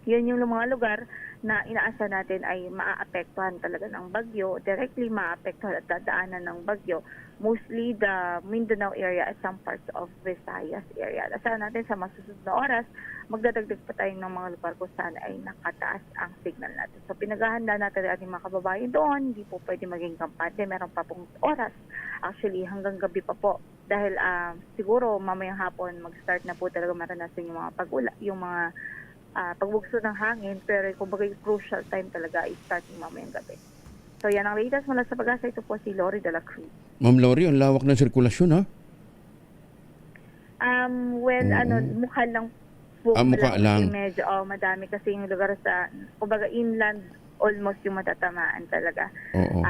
yun yung mga lugar na inaasa natin ay maaapektuhan talaga ng bagyo, directly maaapektuhan at dadaanan ng bagyo, mostly the Mindanao area at some parts of Visayas area. Asahan natin sa masusunod na oras, magdadagdag pa tayo ng mga lugar kung saan ay nakataas ang signal natin. So pinaghahanda natin ang ating mga kababayan doon, hindi po pwede maging kampante, meron pa pong oras, actually hanggang gabi pa po. Dahil siguro mamayang hapon mag-start na po talaga maranasan yung mga yung mga pagbugso ng hangin, pero kumbaga crucial time talaga is starting mamayang gabi. So yan ang latest mula sa Pag-asa. Ito po si Lori de la Cruz. Ma'am Lori, ang lawak ng sirkulasyon ha? Mukha lang po. Mukha lang. Medyo, madami kasi yung lugar sa, kumbaga inland, almost yung matatamaan talaga. Oo.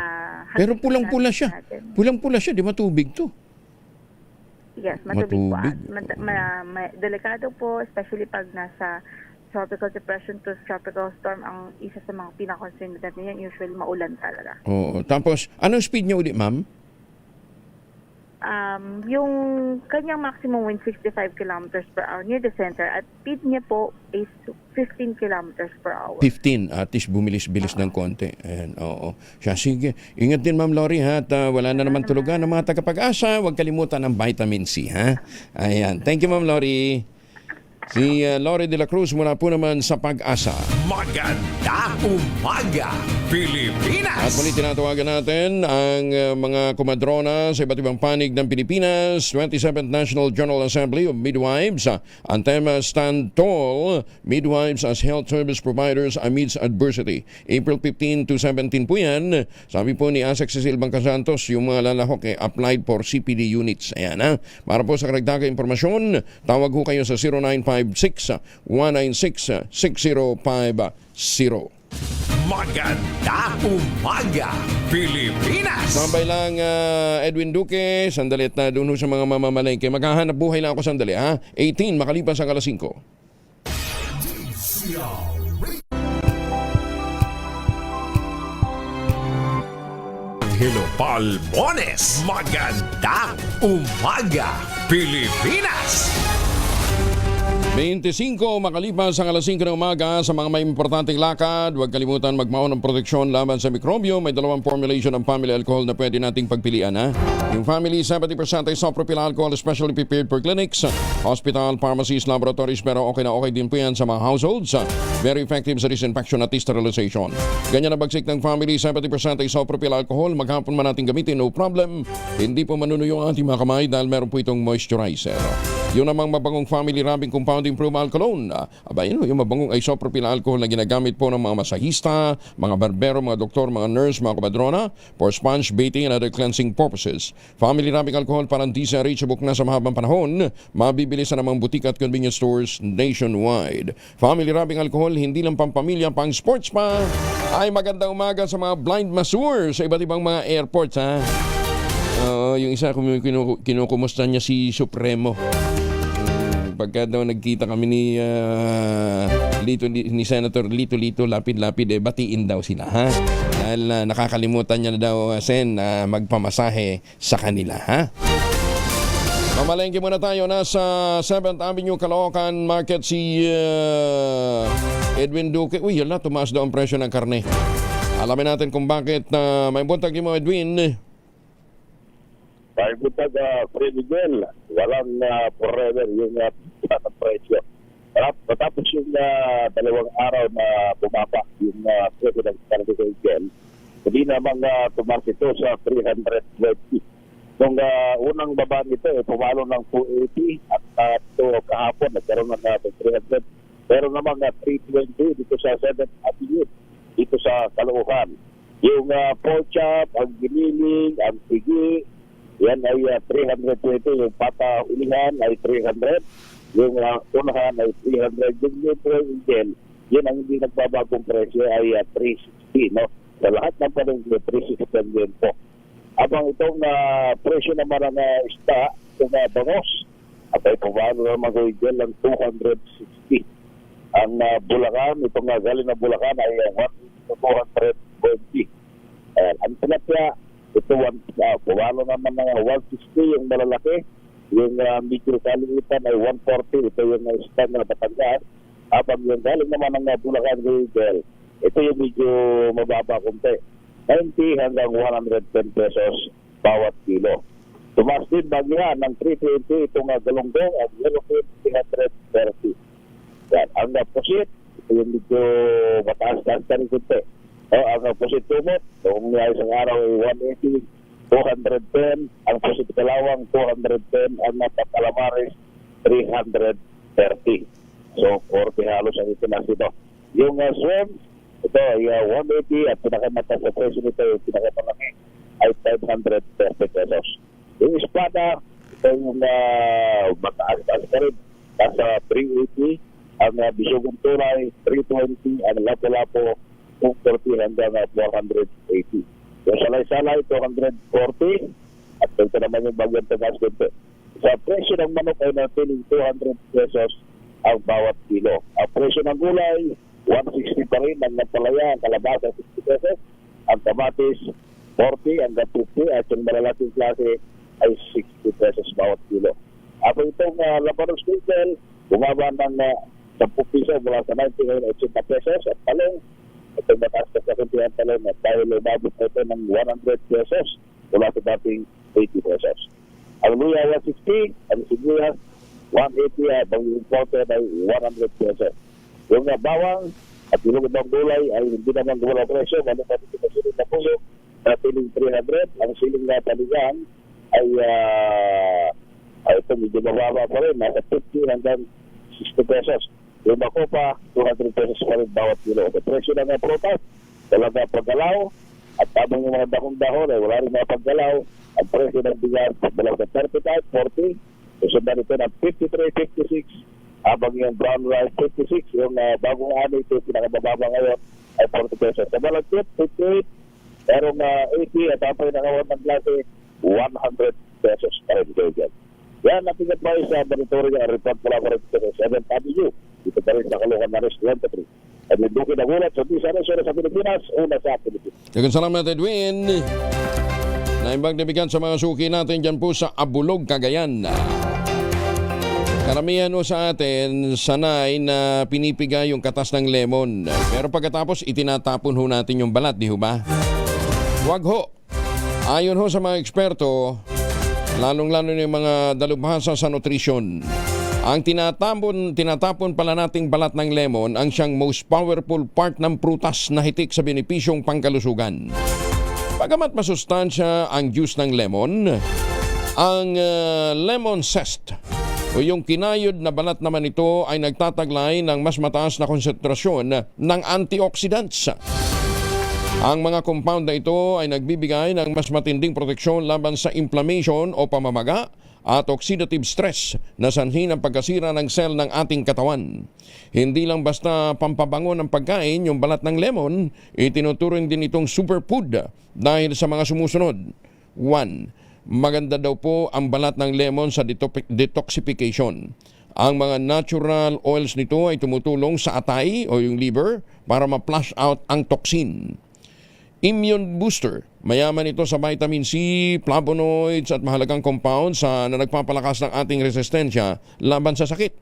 Pero pulang-pula siya. Pulang-pula siya, di matubig to. Yes, matubig po. Delikado po, especially pag nasa tropical depression to tropical storm, ang isa sa mga pinaka-concern natin yan, usually maulan talaga. Oo. Tapos, anong speed niya ulit, ma'am? Yung kanyang maximum wind 65 kilometers per hour near the center at speed niya po is 15 kilometers per hour. 15, at least bumilis-bilis ng konti. Ayan, oo. Siya, sige. Ingat din, Ma'am Lori, ha? At wala na naman tulugan ng mga tagapag-asa. Huwag kalimutan ng vitamin C, ha? Ayan. Thank you, Ma'am Lori. Si Lori de la Cruz mula po naman sa Pag-asa. Maganda umaga, Pilipinas! At muli tinatawagan natin ang mga kumadrona sa iba't ibang panig ng Pilipinas. 27th National General Assembly of Midwives. Ang tema, Stand Tall, Midwives as Health Service Providers Amidst Adversity. April 15 to 17 po yan. Sabi po ni Asek Cecil Bangcasantos, yung mga lalahok applied for CPD units. Ayan ha. Para po sa karagdagang impormasyon, tawag ho kayo sa 0956-196-6050. Maganda umaga, Pilipinas! Sambay lang, Edwin Duque. Sandali at na doon sa mga mamamalengke. Maghahanap buhay lang ako sandali, ha? 18, makalipas ang 5:00. Hello, Palmones! Magandang umaga, Pilipinas! 25 makalipas ang alas 5 ng umaga. Sa mga may importanteng lakad, huwag kalimutan magmaon ng proteksyon laban sa mikrobyo. May dalawang formulation ng family alcohol na pwede nating pagpilian. Yung family 70% isopropyl alcohol, especially prepared for clinics, hospital, pharmacies, laboratories, pero okay na okay din po yan sa mga households. Very effective sa disinfection at sterilization. Ganyan na bagsik ng family 70% isopropyl alcohol. Maghapon man natin gamitin, no problem. Hindi po manunuyo ang ating mga kamay dahil meron po itong moisturizer. Yun namang mabangong family rubbing compound improve alcohol. Yun, yung mabangong isopropyl alcohol na ginagamit po ng mga masahista, mga barbero, mga doktor, mga nurse, mga kabadrona for sponge baiting and other cleansing purposes. Family rubbing alcohol parang di sa reachable na sa mahabang panahon. Mabibili sa namang butik at convenience stores nationwide. Family rubbing alcohol, hindi lang pampamilya, pang sports pa. Ay magandang umaga sa mga blind masseur sa iba't ibang mga airports. Yung isa, kinukumusta niya si Supremo. Pagka daw nagkita kami ni Senator Lito lapid-lapid, batiin daw sila, ha? Dahil nakakalimutan niya na daw, Sen, magpamasahe sa kanila, ha? Mamalengke muna tayo. Nasa 7th Avenue, Caloocan Market si Edwin Duque. Uy, yun na, tumaas daw ang presyo ng karne. Alamin natin kung bakit. May buntag mo, Edwin. May buntag, Miguel. Walang forever yung presyo. Matapos yung dalawang araw na bumaba yung presyo ng karne sa Miguel, hindi namang tumaas ito sa 320. Nung unang baba nito, pumalo ng 280 at ito kahapon, nagkaroon ng 300. Pero namang 320 dito sa 7th Avenue, dito sa Caloocan. Yung pork chop, ang giniling, ang pigi, yan ay 320. Yung pata ulihan ay 300. Yung unahan ay 300. Yung Miguel, yun ang hindi nagbabagong presyo ay 360. No? Sa lahat ng palengke, 360 din po. Abang itong presyo naman ng isda, itong bangos, at ay pumalo naman ko dyan lang 260. Ang Bulacan, itong galing na Bulacan ay 220. Ang tilapia, ito pumalo naman ng 160 yung malalaki. Yung medyo kaliitan ay 140. Ito yung isda na Batangas. Abang yung galing naman ng Bulacan, ito yung medyo mababa kunti. 90 hanggang 110 pesos bawat kilo. Tumaas din bagyan ng 320 itong galunggong at yellowfin 330. Yan. Ang pusit, ito yung medyo mataas-taas ka rin kunti. Ang pusit tumot, kung isang araw ay 180, 210. Ang pusit kalawang 210. Ang calamares 330. So 40 halos ang itinas ito. Yung swim, ito ay 180 at pinakamataas sa presyo nito, yung pinakamalaki ay 530 pesos. Yung espada, ito yung mataas-taas ka rin, nasa 380. Ang bisugong tunay, 320. Ang lapo-lapo, 240 hanggang 480. Yung salay-salay, 240. At ito naman yung bagyang tagas dito. Sa presyo ng manok ay natin 200 pesos ang bawat kilo. Ang presyo ng gulay, 160 pa rin. Ang napalaya, ang kalabasa, 60 pesos. Ang kamatis, 40 hanggang 50. At yung malalaking klase ay 60 pesos bawat kilo. At itong labanos quintal, bumaba ng 10 piso mula sa 90 ngayon 80 pesos. At talong, itong mataas na kakuntihan talong at dahil umabot na ito ng 100 pesos mula sa dating 80 pesos. Ang luya, 160. Ang sibuyas, 180. At ang imported ay 100 pesos. Yung bawang at yung ibang gulay ay hindi naman gulay presyo. Ano pa dito sa siling na puso na siling 300. Ang siling na taligang ay ito medyo mababa pa rin. Nasa 50 hanggang 60 pesos. Yung makopa, 200 pesos pa rin bawat kilo. Ang presyo na nga prutas, talaga paggalaw. At habang yung mga dahon-dahon ay wala rin mga paggalaw. Ang presyo ng bigas, dalaw sa 35, 40. Susundan ito ng 53, 56. Habang yung brown rice, 56. Yung bagong ani, ito pinakabababa ngayon ay 40 pesos. Sa balagkit, 58. Merong 80 at ang pinakawad ng klase, 100 pesos pa rin kayo dyan. Yan, natingat tayo sa monitoring report mula ko rin sa 7th Avenue. Dito pa rin sa Caloocan na Restaurant. Edwin Duque nagulat sa Tisa Resort sa Pilipinas, una sa Pilipinas. Dagan salamat, Edwin. Naimbag nabigan sa mga suki natin dyan po sa Abulog, Cagayan. Karamihan o sa atin, sanay na pinipiga yung katas ng lemon. Pero pagkatapos, itinatapon ho natin yung balat, di ho ba? Wag ho. Ayon ho sa mga eksperto, lalong-lalo na yung mga dalubhasa sa nutrisyon, ang tinatapon pala nating balat ng lemon ang siyang most powerful part ng prutas na hitik sa benepisyong pangkalusugan. Bagamat masustansya ang juice ng lemon, ang lemon zest o yung kinayod na balat naman ito ay nagtataglay ng mas mataas na konsentrasyon ng antioxidants. Ang mga compound na ito ay nagbibigay ng mas matinding proteksyon laban sa inflammation o pamamaga at oxidative stress na sanhi ng pagkasira ng sel ng ating katawan. Hindi lang basta pampabango ng pagkain yung balat ng lemon, itinuturing din itong superfood dahil sa mga sumusunod. 1. Maganda daw po ang balat ng lemon sa detoxification. Ang mga natural oils nito ay tumutulong sa atay o yung liver para ma-flush out ang toxin. Immune booster. Mayaman ito sa vitamin C, flavonoids at mahalagang compounds na nagpapalakas ng ating resistensya laban sa sakit.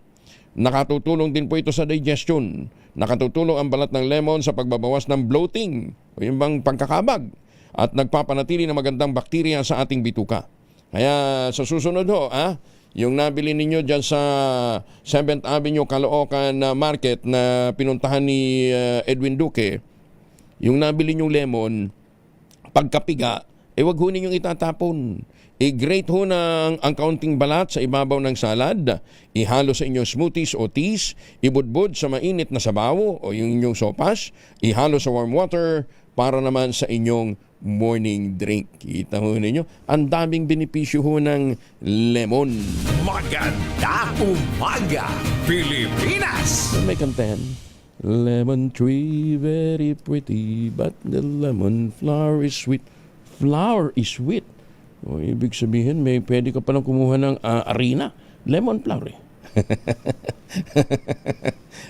Nakatutulong din po ito sa digestion. Nakatutulong ang balat ng lemon sa pagbabawas ng bloating o yung bang pagkakabag at nagpapanatili ng magandang bakterya sa ating bituka. Kaya sa susunod ho, yung nabili ninyo dyan sa 7th Avenue Caloocan Market na pinuntahan ni Edwin Duque, yung nabili nyong lemon, pagkapiga, wag ho ninyong itatapon. I-grate ho ng ang kaunting balat sa ibabaw ng salad, ihalo sa inyong smoothies o teas, ibudbud sa mainit na sabaw o yung inyong sopas, ihalo sa warm water para naman sa inyong morning drink. Kita ho ninyo, ang daming benepisyo ho ng lemon. Magandang umaga, Pilipinas! May kantahan. Lemon tree, very pretty, but the lemon flower is sweet. Flower is sweet. O, ibig sabihin, may pwede ka palang kumuha ng arena. Lemon flower eh.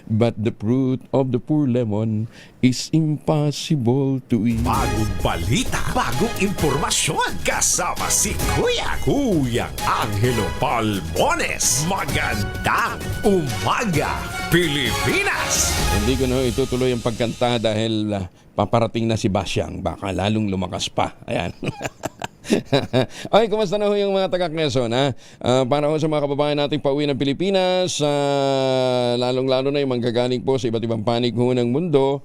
But the fruit of the poor lemon is impossible to eat. Bagong balita, bagong impormasyon. Kasama si Kuya Angelo Palmones. Magandang umaga, Pilipinas! Hindi ko na itutuloy ang pagkanta dahil paparating na si Basyang. Baka lalong lumakas pa. Ayan. Okay, kumusta na ho yung mga taga-Quezon, para ho sa mga kababayan nating pauwi ng Pilipinas, lalong-lalo na yung manggagaling po sa iba't ibang panig ho ng mundo,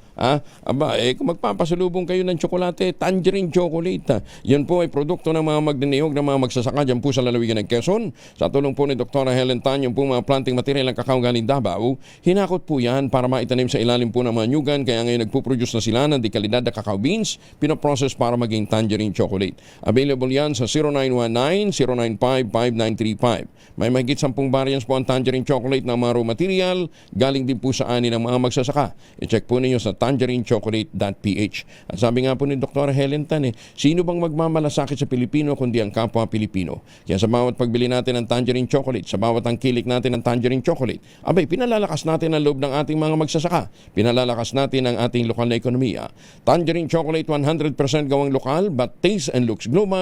kung magpapasalubong kayo ng tsokolate, tangerine chocolate, yan po ay produkto ng mga magniniyog ng mga magsasaka dyan po sa lalawigan ng Quezon. Sa tulong po ni Dr. Helen Tan, yung po mga planting material ng kakao galing Davao, hinakot po yan para maitanim sa ilalim po ng mga nyugan, kaya ngayon nagpuproduce na sila ng dekalidad na cacao beans, pinoprocess para maging tangerine chocolate. Available yan sa 0919-095-5935. May mahigit 10 variants po ang tangerine chocolate ng mga raw material, galing din po sa ani ng mga magsasaka. I-check po ninyo sa tangerinechocolate.ph. At sabi nga po ni Dr. Helen Tan, sino bang magmamalasakit sa Pilipino kundi ang kapwa Pilipino? Kaya sa bawat pagbili natin ng tangerine chocolate, sa bawat angkilik natin ng tangerine chocolate, pinalalakas natin ang loob ng ating mga magsasaka. Pinalalakas natin ang ating lokal na ekonomiya. Tangerine chocolate 100% gawang lokal but taste and looks global.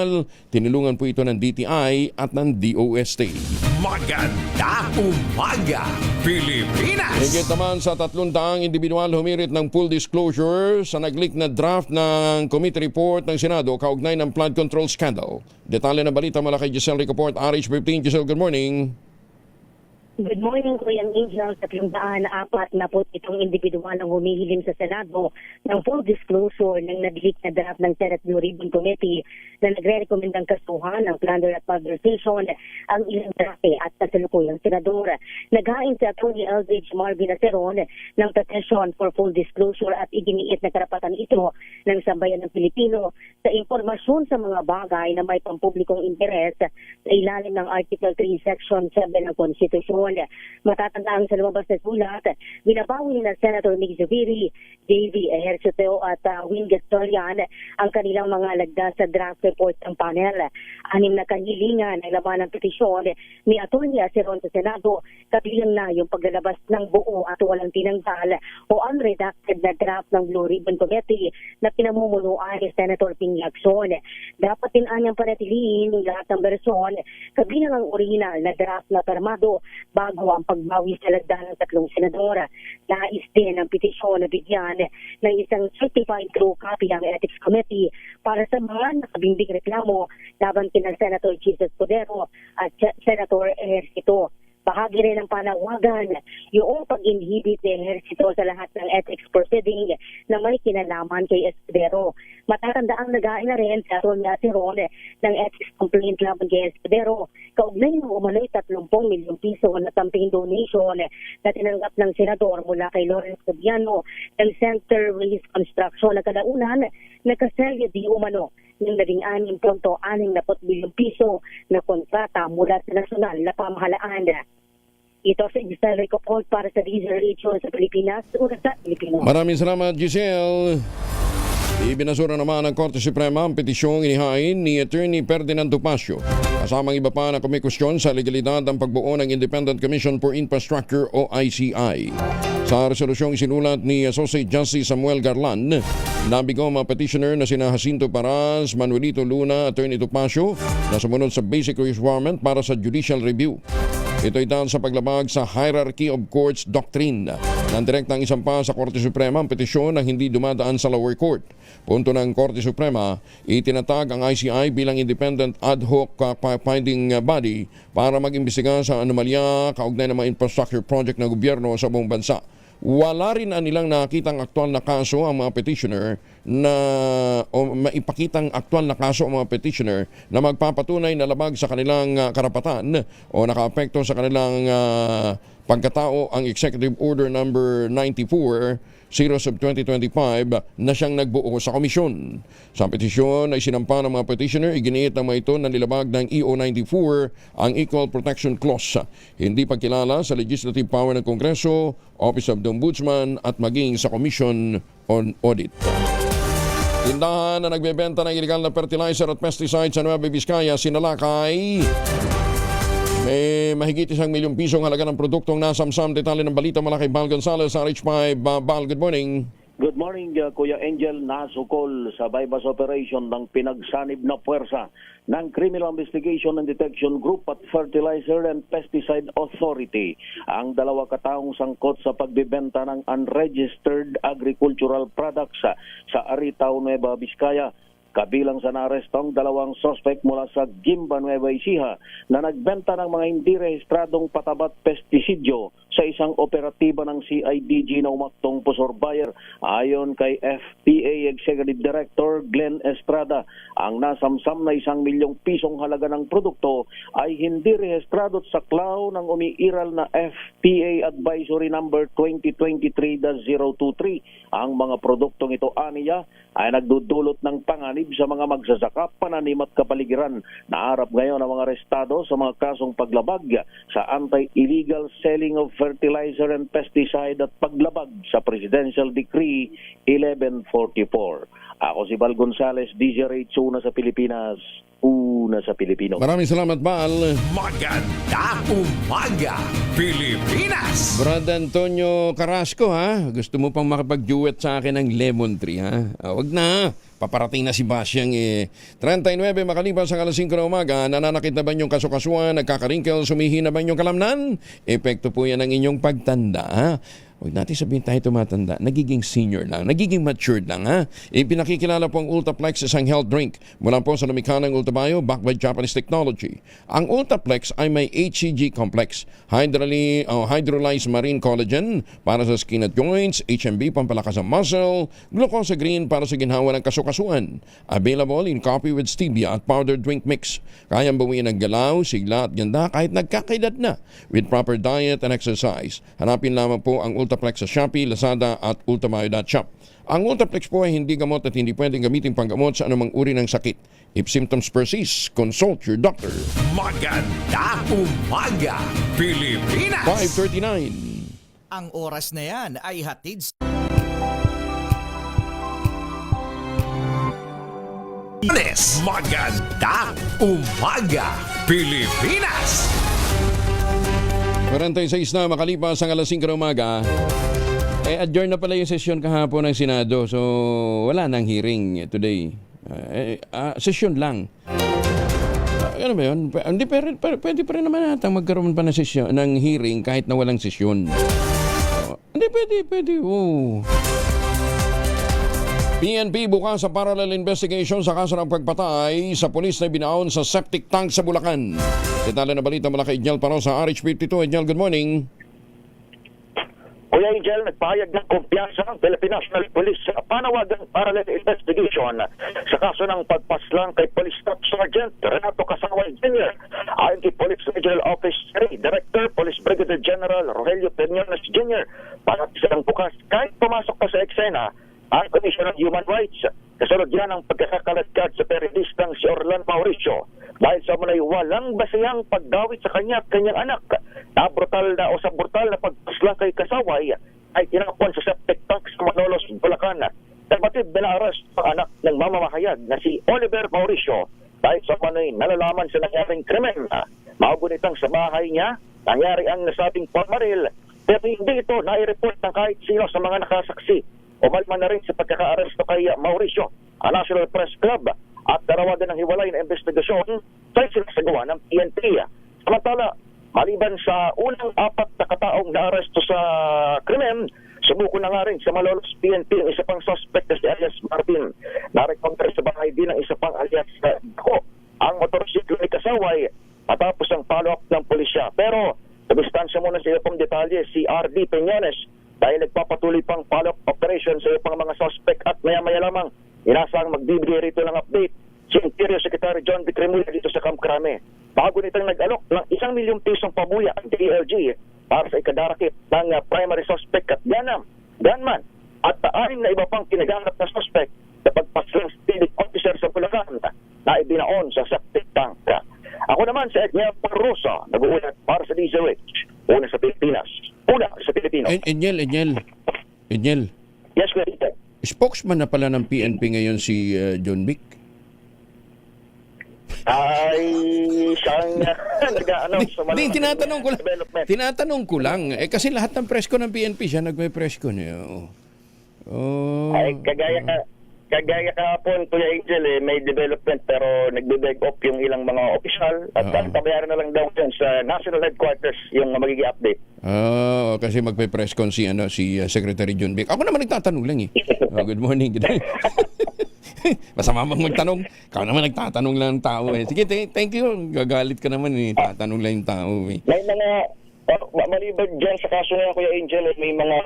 Tinulungan po ito ng DTI at ng DOST. Magandang umaga, Pilipinas! Higit naman sa 300 individual humirit ng full disclosure sa nag-leak na draft ng committee report ng Senado kaugnay ng flood control scandal. Detalye ng balita mula kay Giselle Ricoport, RH15. Giselle, good morning. Good morning, Kuya Angel. 347 individual ang humihiling sa Senado ng full disclosure ng nag-leak na draft ng Senate Blue Ribbon Committee na nagre-rekomendang kasuhan ng plunder at malversation ang ilang drafe at kasalukuyang senador. Naghain si Atty. Eldridge Marvin Aceron ng petition for full disclosure at iginiit na karapatan ito ng sambayan ng Pilipino sa impormasyon sa mga bagay na may pampublikong interes sa ilalim ng Article 3, Section 7 ng Konstitusyon. Commission. Matatandaan sa lumabas na sulat, binabawi na Senator Mig Zubiri, JV Ejercito at Win Gastorian ang kanilang mga lagda sa draft report ng panel. 6 na kahilingan ang laman ng petisyon ni Atty. Aceron sa Senado, kabilang na yung paglalabas ng buo at walang tinanggal o unredacted na draft ng Blue Ribbon Committee na pinamumunuan ni Senator Ping Lacson. Dapat din anyang panatiliin ng lahat ng bersyon, kabilang ang original na draft na permado bago ang pagbawi sa lagda ng 3 senador. Nais din ang petisyon na bigyan ng isang certified true copy ang Ethics Committee para sa mga nakabimbing reklamo laban kina Senator Jesus Cordero at Senator Ejercito. Bahagi rin ng panawagan yung pag-inhibit ng Ejercito sa lahat ng ethics proceeding na may kinalaman kay Escudero. Matatandaang nagain na rin sa Atty. Aceron ng ethics complaint laban kay Escudero kaugnay ng umano'y 30 milyong piso na campaign donation na tinanggap ng senador mula kay Lawrence Fabiano ng Center Race Construction na kadaunan nakaselyo di umano ng 16.6 milyong piso na kontrata mula sa nasyonal na pamahalaan. Ito sa Giselle Ricopol para sa DZRH sa Pilipinas, Uras sa Pilipino. Maraming salamat, Giselle. Ibinasura naman ng Korte Suprema ang petisyong inihain ni Attorney Ferdinand Topacio. Kasamang iba pa na kumikwestiyon sa legalidad ang pagbuo ng Independent Commission for Infrastructure o ICI. Sa resolusyong isinulat ni Associate Justice Samuel Garlan, nabigo ang mga petitioner na sina Jacinto Paras, Manuelito Luna, Attorney Topacio na sumunod sa basic requirement para sa judicial review. Ito'y dahil sa paglabag sa Hierarchy of Courts Doctrine. Nandirektang isampa sa Korte Suprema ang petisyon na hindi dumadaan sa lower court. Punto ng Korte Suprema, itinatag ang ICI bilang independent ad hoc finding body para mag-imbestiga sa anomalya kaugnay ng mga infrastructure project ng gobyerno sa buong bansa. Wala rin nilang nakitang aktual na kaso ang mga petitioner na o maipakitang aktual na kaso ang mga petitioner na magpapatunay na labag sa kanilang karapatan o nakaapekto sa kanilang pagkatao ang Executive Order number 94 0/2025 na siyang nagbuo sa komisyon. Sa petisyon ay sinampa ng mga petitioner, iginiit ng mga ito na nilabag ng EO 94 ang Equal Protection Clause. Hindi pagkilala sa legislative power ng Kongreso, Office of the Ombudsman at maging sa Commission on Audit. Tindahan na nagbebenta ng illegal na fertilizer at pesticides sa Nueva Vizcaya, sinalakay. May mahigit 1 milyong pisong halaga ng produktong nasamsam. Detalye ng balita mula kay Bal Gonzales sa RH5. Bal, good morning. Good morning, Kuya Angel. Nasukol sa bypass operation ng pinagsanib na puwersa ng Criminal Investigation and Detection Group at Fertilizer and Pesticide Authority ang 2 kataong sangkot sa pagbibenta ng unregistered agricultural products sa Aritao, Nueva Vizcaya. Kabilang sa naarestong 2 suspect mula sa Gimba, Nueva Ecija na nagbenta ng mga hindi rehistradong patabat pestisidyo sa isang operatiba ng CIDG na umaktong Pusor Bayer. Ayon kay FTA Executive Director Glenn Estrada, ang nasamsam na 1 milyong pisong halaga ng produkto ay hindi rehistrado sa saklaw ng umiiral na FTA Advisory Number 2023-023. Ang mga produktong ito, aniya, ay nagdudulot ng panganib sa mga magsasaka, pananim at kapaligiran. Naarap ngayon ang mga arestado sa mga kasong paglabag sa anti-illegal selling of fertilizer and pesticide at paglabag sa Presidential Decree 1144. Ako si Bal Gonzales, DZRH, una sa Pilipinas, una sa Pilipino. Maraming salamat, Bal. Maganda umaga, Pilipinas! Brad Antonio Carrasco, ha? Gusto mo pang makapag-duet sa akin ng Lemon Tree, ha? Wag na. Paparating na si Basyang 39 makalipas ang alas 5 na umaga. Nananakit na ba inyong kasukasuan? Nagkakaringkel? Sumihina ba inyong kalamnan? Epekto po yan ng inyong pagtanda, ha? Huwag natin sabihin tayo tumatanda. Nagiging senior lang. Nagiging matured lang, ha? Ipinakikilala po ang Ultaplex, isang health drink. Mula po sa lumikha ng Ultabio, backed by Japanese technology. Ang Ultaplex ay may HCG complex, hydrolyzed marine collagen para sa skin at joints, HMB pampalakas ng muscle, glucosa green para sa ginhawa ng kasukasuan. Available in coffee with stevia at powdered drink mix. Kayang bawiin ng galaw, sigla at ganda kahit nagkakaedad na with proper diet and exercise. Hanapin lamang po ang Ultraplex sa Shopee, Lazada at Ultramio.shop. Ang Ultraplex po ay hindi gamot at hindi pwedeng gamitin panggamot sa anumang uri ng sakit. If symptoms persist, consult your doctor. Maganda umaga, Pilipinas! 5:39. Ang oras na yan ay hatid Maganda umaga, Pilipinas! 46 na makalipas ang alas 5 ng umaga. Adjourn na pala yung sesyon kahapon ng Senado. So, wala nang hearing today. Sesyon lang. Ano ba yun? Hindi, pwede pa rin naman natang magkaroon pa ng sesyon, ng hearing kahit na walang sesyon. Hindi, pwede. Oh. PNP bukas sa parallel investigation sa kaso ng pagpatay sa pulis na binaon sa septic tank sa Bulacan. Detalye na balita mula kay Edniel Paro sa RH52. Edniel, good morning. Kuya Angel, nagpahayag ng kumpiyansa ang Philippine National Police sa panawagang parallel investigation sa kaso ng pagpaslang kay Police Staff Sergeant Renato Casaway Jr. Ayon kay Police Regional Office 3 Director Police Brigadier General Rogelio Peñones Jr. Para silang bukas kahit pumasok pa sa eksena ang Commission on Human Rights. Kasunod yan ang pagkakakaladkad sa periodistang si Orlan Mauricio dahil sa manay walang basayang pagdawit sa kanya at kanyang anak na brutal na pagpaslang kay Kasaway ay tinakpan sa septic tank sa Malolos, Bulacan. Kapatid na arrest ang anak ng mamamahayag na si Oliver Mauricio dahil sa manay nalalaman sa nangyaring krimen. Maugunitang sa bahay niya, nangyari ang nasabing pagmaril pero hindi ito nai-report ng kahit sino sa mga nakasaksi. Umalman na rin sa pagkaka-aresto kay Mauricio ang National Press Club at darawagan ng hiwalay na investigasyon sa sinasagawa ng PNP. Samantala, maliban sa unang 4 na kataong na-aresto sa krimen, subuko na nga rin sa Malolos PNP ang isa pang suspect na si alias Marvin. Narecounter sa bahay din ang isa pang alias Dako, ang motorsiklo ni Kasaway matapos ang follow-up ng pulisya. Pero, sabistansya muna sa iyo pang detalye si RD Peñones dahil nagpapatuloy pang follow-up operation sa iyo pang mga suspect at maya-maya lamang inasang magbibigay rito ng update si Interior Secretary John Vic Remulla dito sa Camp Crame. Bago nitong nag-alok ng 1 milyong pisong pabuya ang DLG para sa ikadarakip ng primary suspect at gunman at 6 na iba pang kinaganap na suspect sa pagpaslang civic officer sa Bulacan na ibinaon sa septic tank. Ako naman si Edniel Parrosa, nag-uulat para sa DZRH, una sa Pilipinas, una sa Pilipino. Edniel. Yes, Kuya. Spokesman na pala ng PNP ngayon si John Vic. Ay, siyang nag-a-announce sa malamang tinatanong ko lang. Kasi lahat ng press ko ng PNP siya nagme-press ko niya. Ay, kagaya kahapon, Kuya Angel, may development pero nagbe-beg up yung ilang mga opisyal at tabayaran na lang daw yun sa National Headquarters yung magiging update. Kasi magpe-press con si Secretary John Vic. Ako naman nagtatanong lang eh. Good morning. Masama bang magtanong? Ikaw naman nagtatanong lang ng tao eh. Sige, thank you. Gagalit ka naman eh. Tatanong lang yung tao eh. May mga maliban dyan sa kaso na Kuya Angel, may mga,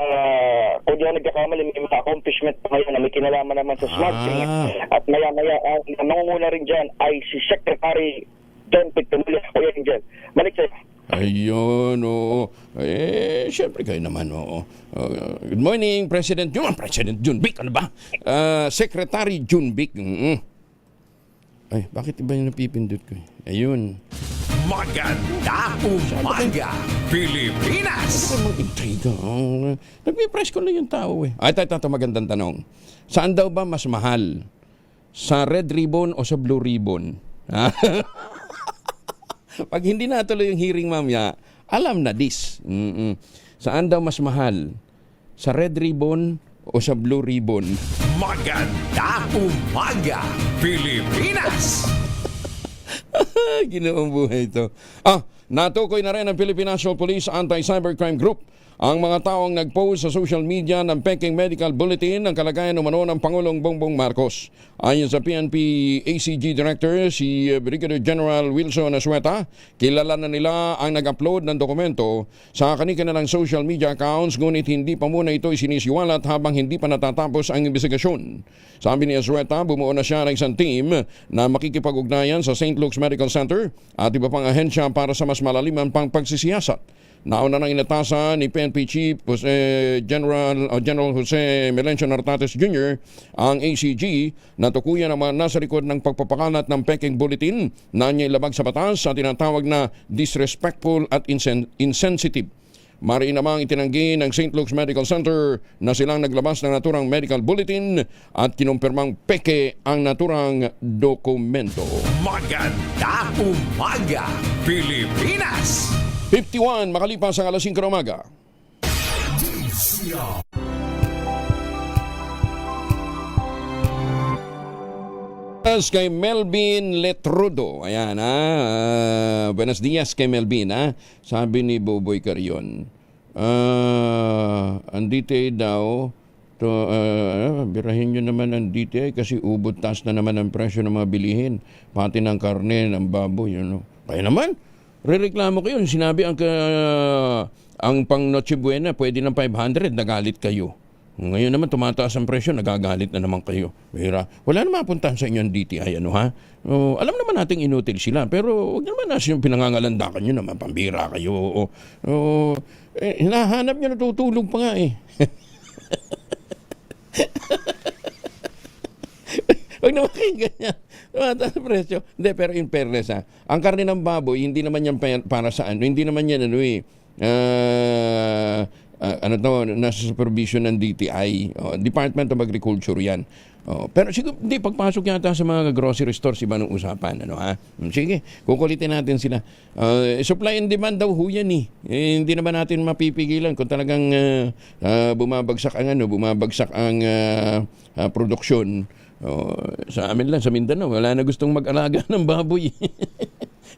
kung di ako nagkakamali, may mga accomplishment pa ngayon na may kinalaman naman sa smuggling. At maya-maya, ang nangunguna rin dyan ay si Secretary John Pictumula, Kuya Angel. Balik sa'yo. Ayun, oo. Siyempre kayo naman, oo. Good morning, President John Vic, ano ba? Secretary John Vic. Ay, bakit iba yung napipindot ko? Ayun. Maganda umaga, Pilipinas! Ano intriga? Nagpipress ko lang yung tao eh. Ito, magandang tanong. Saan daw ba mas mahal? Sa red ribbon o sa blue ribbon? Pag hindi natuloy yung hearing mamaya, alam na this. Saan daw mas mahal? Sa red ribbon o sa blue ribbon? Maganda umaga, Pilipinas! Ginoong buhay ito. Natukoy na rin ng Philippine National Police Anti-Cybercrime Group ang mga taong nag-post sa social media ng peking medical bulletin ng kalagayan umano ng Pangulong Bongbong Marcos. Ayon sa PNP ACG Director, si Brigadier General Wilson Asueta, kilala na nila ang nag-upload ng dokumento sa kanilang social media accounts, ngunit hindi pa muna ito isinisiwalat habang hindi pa natatapos ang investigasyon. Sabi ni Asueta, bumuo na siya ng isang team na makikipag-ugnayan sa St. Luke's Medical Center at iba pang ahensya para sa mas malalimang pang pagsisiyasat Nauna nang inatasan ni PNP Chief General Jose Melencio Nartates Jr. ang ACG na tukuyan naman nasa likod ng pagpapakalat ng peking bulletin na niya ilabag sa batas sa tinatawag na disrespectful at insensitive. Mariin namang itinanggi ng St. Luke's Medical Center na silang naglabas ng naturang medical bulletin at kinumpirmang peke ang naturang dokumento. Magandang umaga, Pilipinas! 51 makalipas ang alas 5 ng umaga. Kay Melvin Letrudo. Ayan buenos dias kay Melvin Sabi ni Boboy Carion. Ang DTI daw birahin nyo naman ang DTI kasi ubod taas na naman ang presyo ng mga bilihin. Pati ng karne, ng baboy. Kaya naman, rereklamo kayo. Sinabi ang pang Noche Buena pwede ng 500, nagalit kayo. Ngayon naman tumataas ang presyo, nagagalit na naman kayo. Wala naman puntahan sa inyo ang DTI, alam naman nating inutil sila, pero huwag naman natin yung pinangangalandakan nyo naman, pambira kayo. Hinahanap nyo, natutulog pa nga Huwag naman kayo ganyan. Tumataas ang presyo. Hindi, pero in fairness ang karne ng baboy, hindi naman yan para sa hindi naman yan nasa supervision ng DTI, Department of Agriculture yan. Pero siguro, pagpasok yata sa mga grocery stores, iba ng usapan. Sige, kukulitin natin sila. Supply and demand daw ho yan hindi naman natin mapipigilan kung talagang bumabagsak ang produksyon. Sa amin lang, sa Mindanao, wala na gustong mag-alaga ng baboy.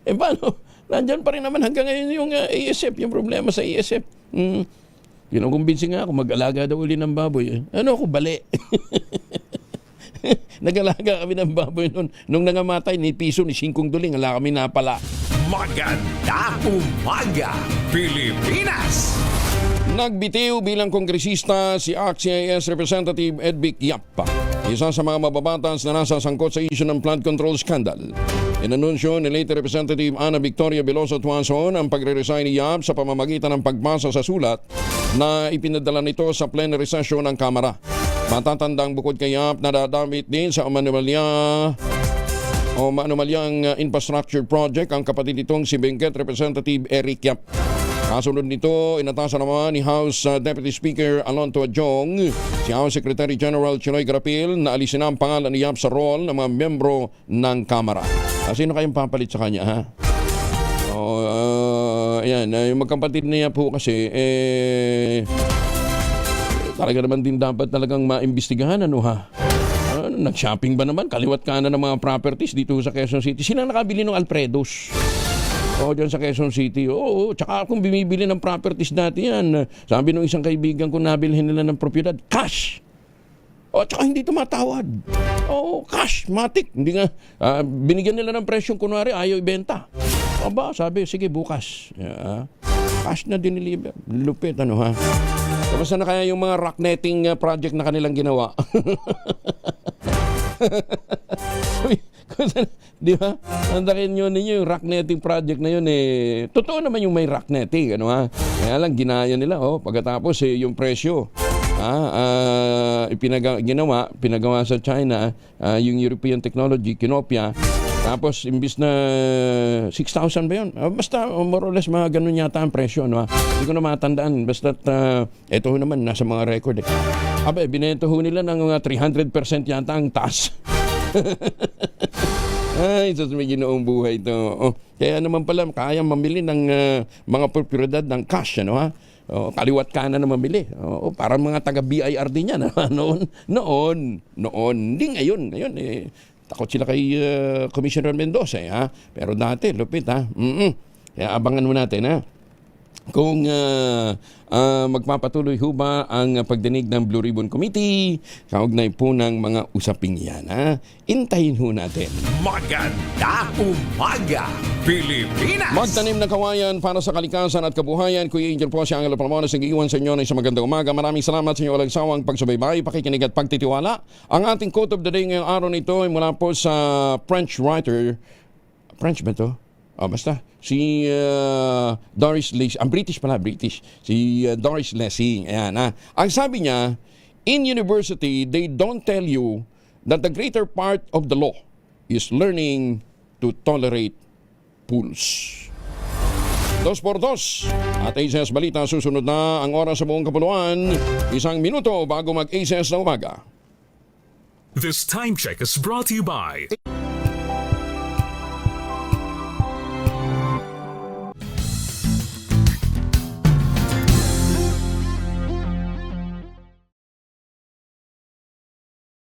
Paano? Nandyan pa rin naman hanggang ngayon yung ASF, yung problema sa ASF. Kinukumbinsi nga ako, mag-alaga daw uli ng baboy. Ako, bali. Nag-alaga kami ng baboy noon. Nung nangamatay, ni piso, ni 5 duling, ala kami napala. Magandang umaga, Pilipinas! Nagbitiw bilang kongresista si ACT-CIS Representative Edvic Yap, isa sa mga mababatas na nasa sangkot sa issue ng flood control scandal. Inanunsyo ni late Representative Ana Victoria Veloso Tuason ang pagre-resign ni Yap sa pamamagitan ng pagbasa sa sulat na ipinadala nito sa plenary session ng Kamara. Matatandang bukod kay Yap na dadamit din sa maanumalyang infrastructure project ang kapatid nitong si Benguet Representative Eric Yap. Kasunod nito, inatasan naman ni House Deputy Speaker Alonto Adjong, si House Secretary General Chinoy Garapil na alisin ang pangalan ni Yap sa role ng mga membro ng Kamara. Sino kayong papalit sa kanya, ayan, yung magkapatid niya po kasi, talaga naman din dapat talagang maimbestigahan, nag-shopping ba naman? Kaliwat kanan ng mga properties dito sa Quezon City. Sino nakabili ng Alfredos? Diyan sa Quezon City. Tsaka kung bumibili ng properties dati yan. Sabi nung isang kaibigan ko, nabilhin nila ng propiedad, cash. Tsaka hindi tumatawad. Cash, matik. Hindi nga, binigyan nila ng presyong kunwari, ayaw ibenta. Sabi, sige bukas. Cash na diniliver. Lupit, Kamusta na kaya yung mga rock netting project na kanilang ginawa? Di ba? Andakin nyo ninyo yung rock netting project na yun totoo naman yung may rock netting, Kaya lang ginaya nila, pagkatapos yung presyo pinagawa sa China, yung European technology, kinopya. Tapos, imbis na 6,000 ba yun? Basta, more or less, mga ganun yata ang presyo. Hindi ko na matandaan. Basta, eto naman, nasa mga record. Binento ho nila ng mga 300% yata ang taas. Ay, sa may ginoong buhay ito. Kaya naman pala, kaya mamili ng mga propiedad ng cash, kaliwat kanan na mamili. Parang mga taga-BIR din yan. Noon. Hindi ngayon. Ngayon, takot sila kay Commissioner Mendoza, Pero dati, lupit, Kaya abangan mo natin, kung magpapatuloy ho ba ang pagdinig ng Blue Ribbon Committee kaugnay po ng mga usaping yan. Intayin ho natin. Magandang umaga, Pilipinas! Magtanim ng kawayan para sa kalikasan at kabuhayan. Kuya Angel po, si Angelo Palmones, nag-iwan sa inyo ng isang magandang umaga. Maraming salamat sa inyo walang sawang pagsubaybay, pakikinig at pagtitiwala. Ang ating quote of the day ngayong araw nito ay mula po sa French writer. French ba ito? Basta, si Doris Lessing, ang British pala, British. Si Doris Lessing, ayan. Ang sabi niya, in university, they don't tell you that the greater part of the law is learning to tolerate fools. 2x2 at ACS Balita, susunod na ang oras sa buong kapuluan. 1 minuto bago mag-ACS na umaga. This time check is brought to you by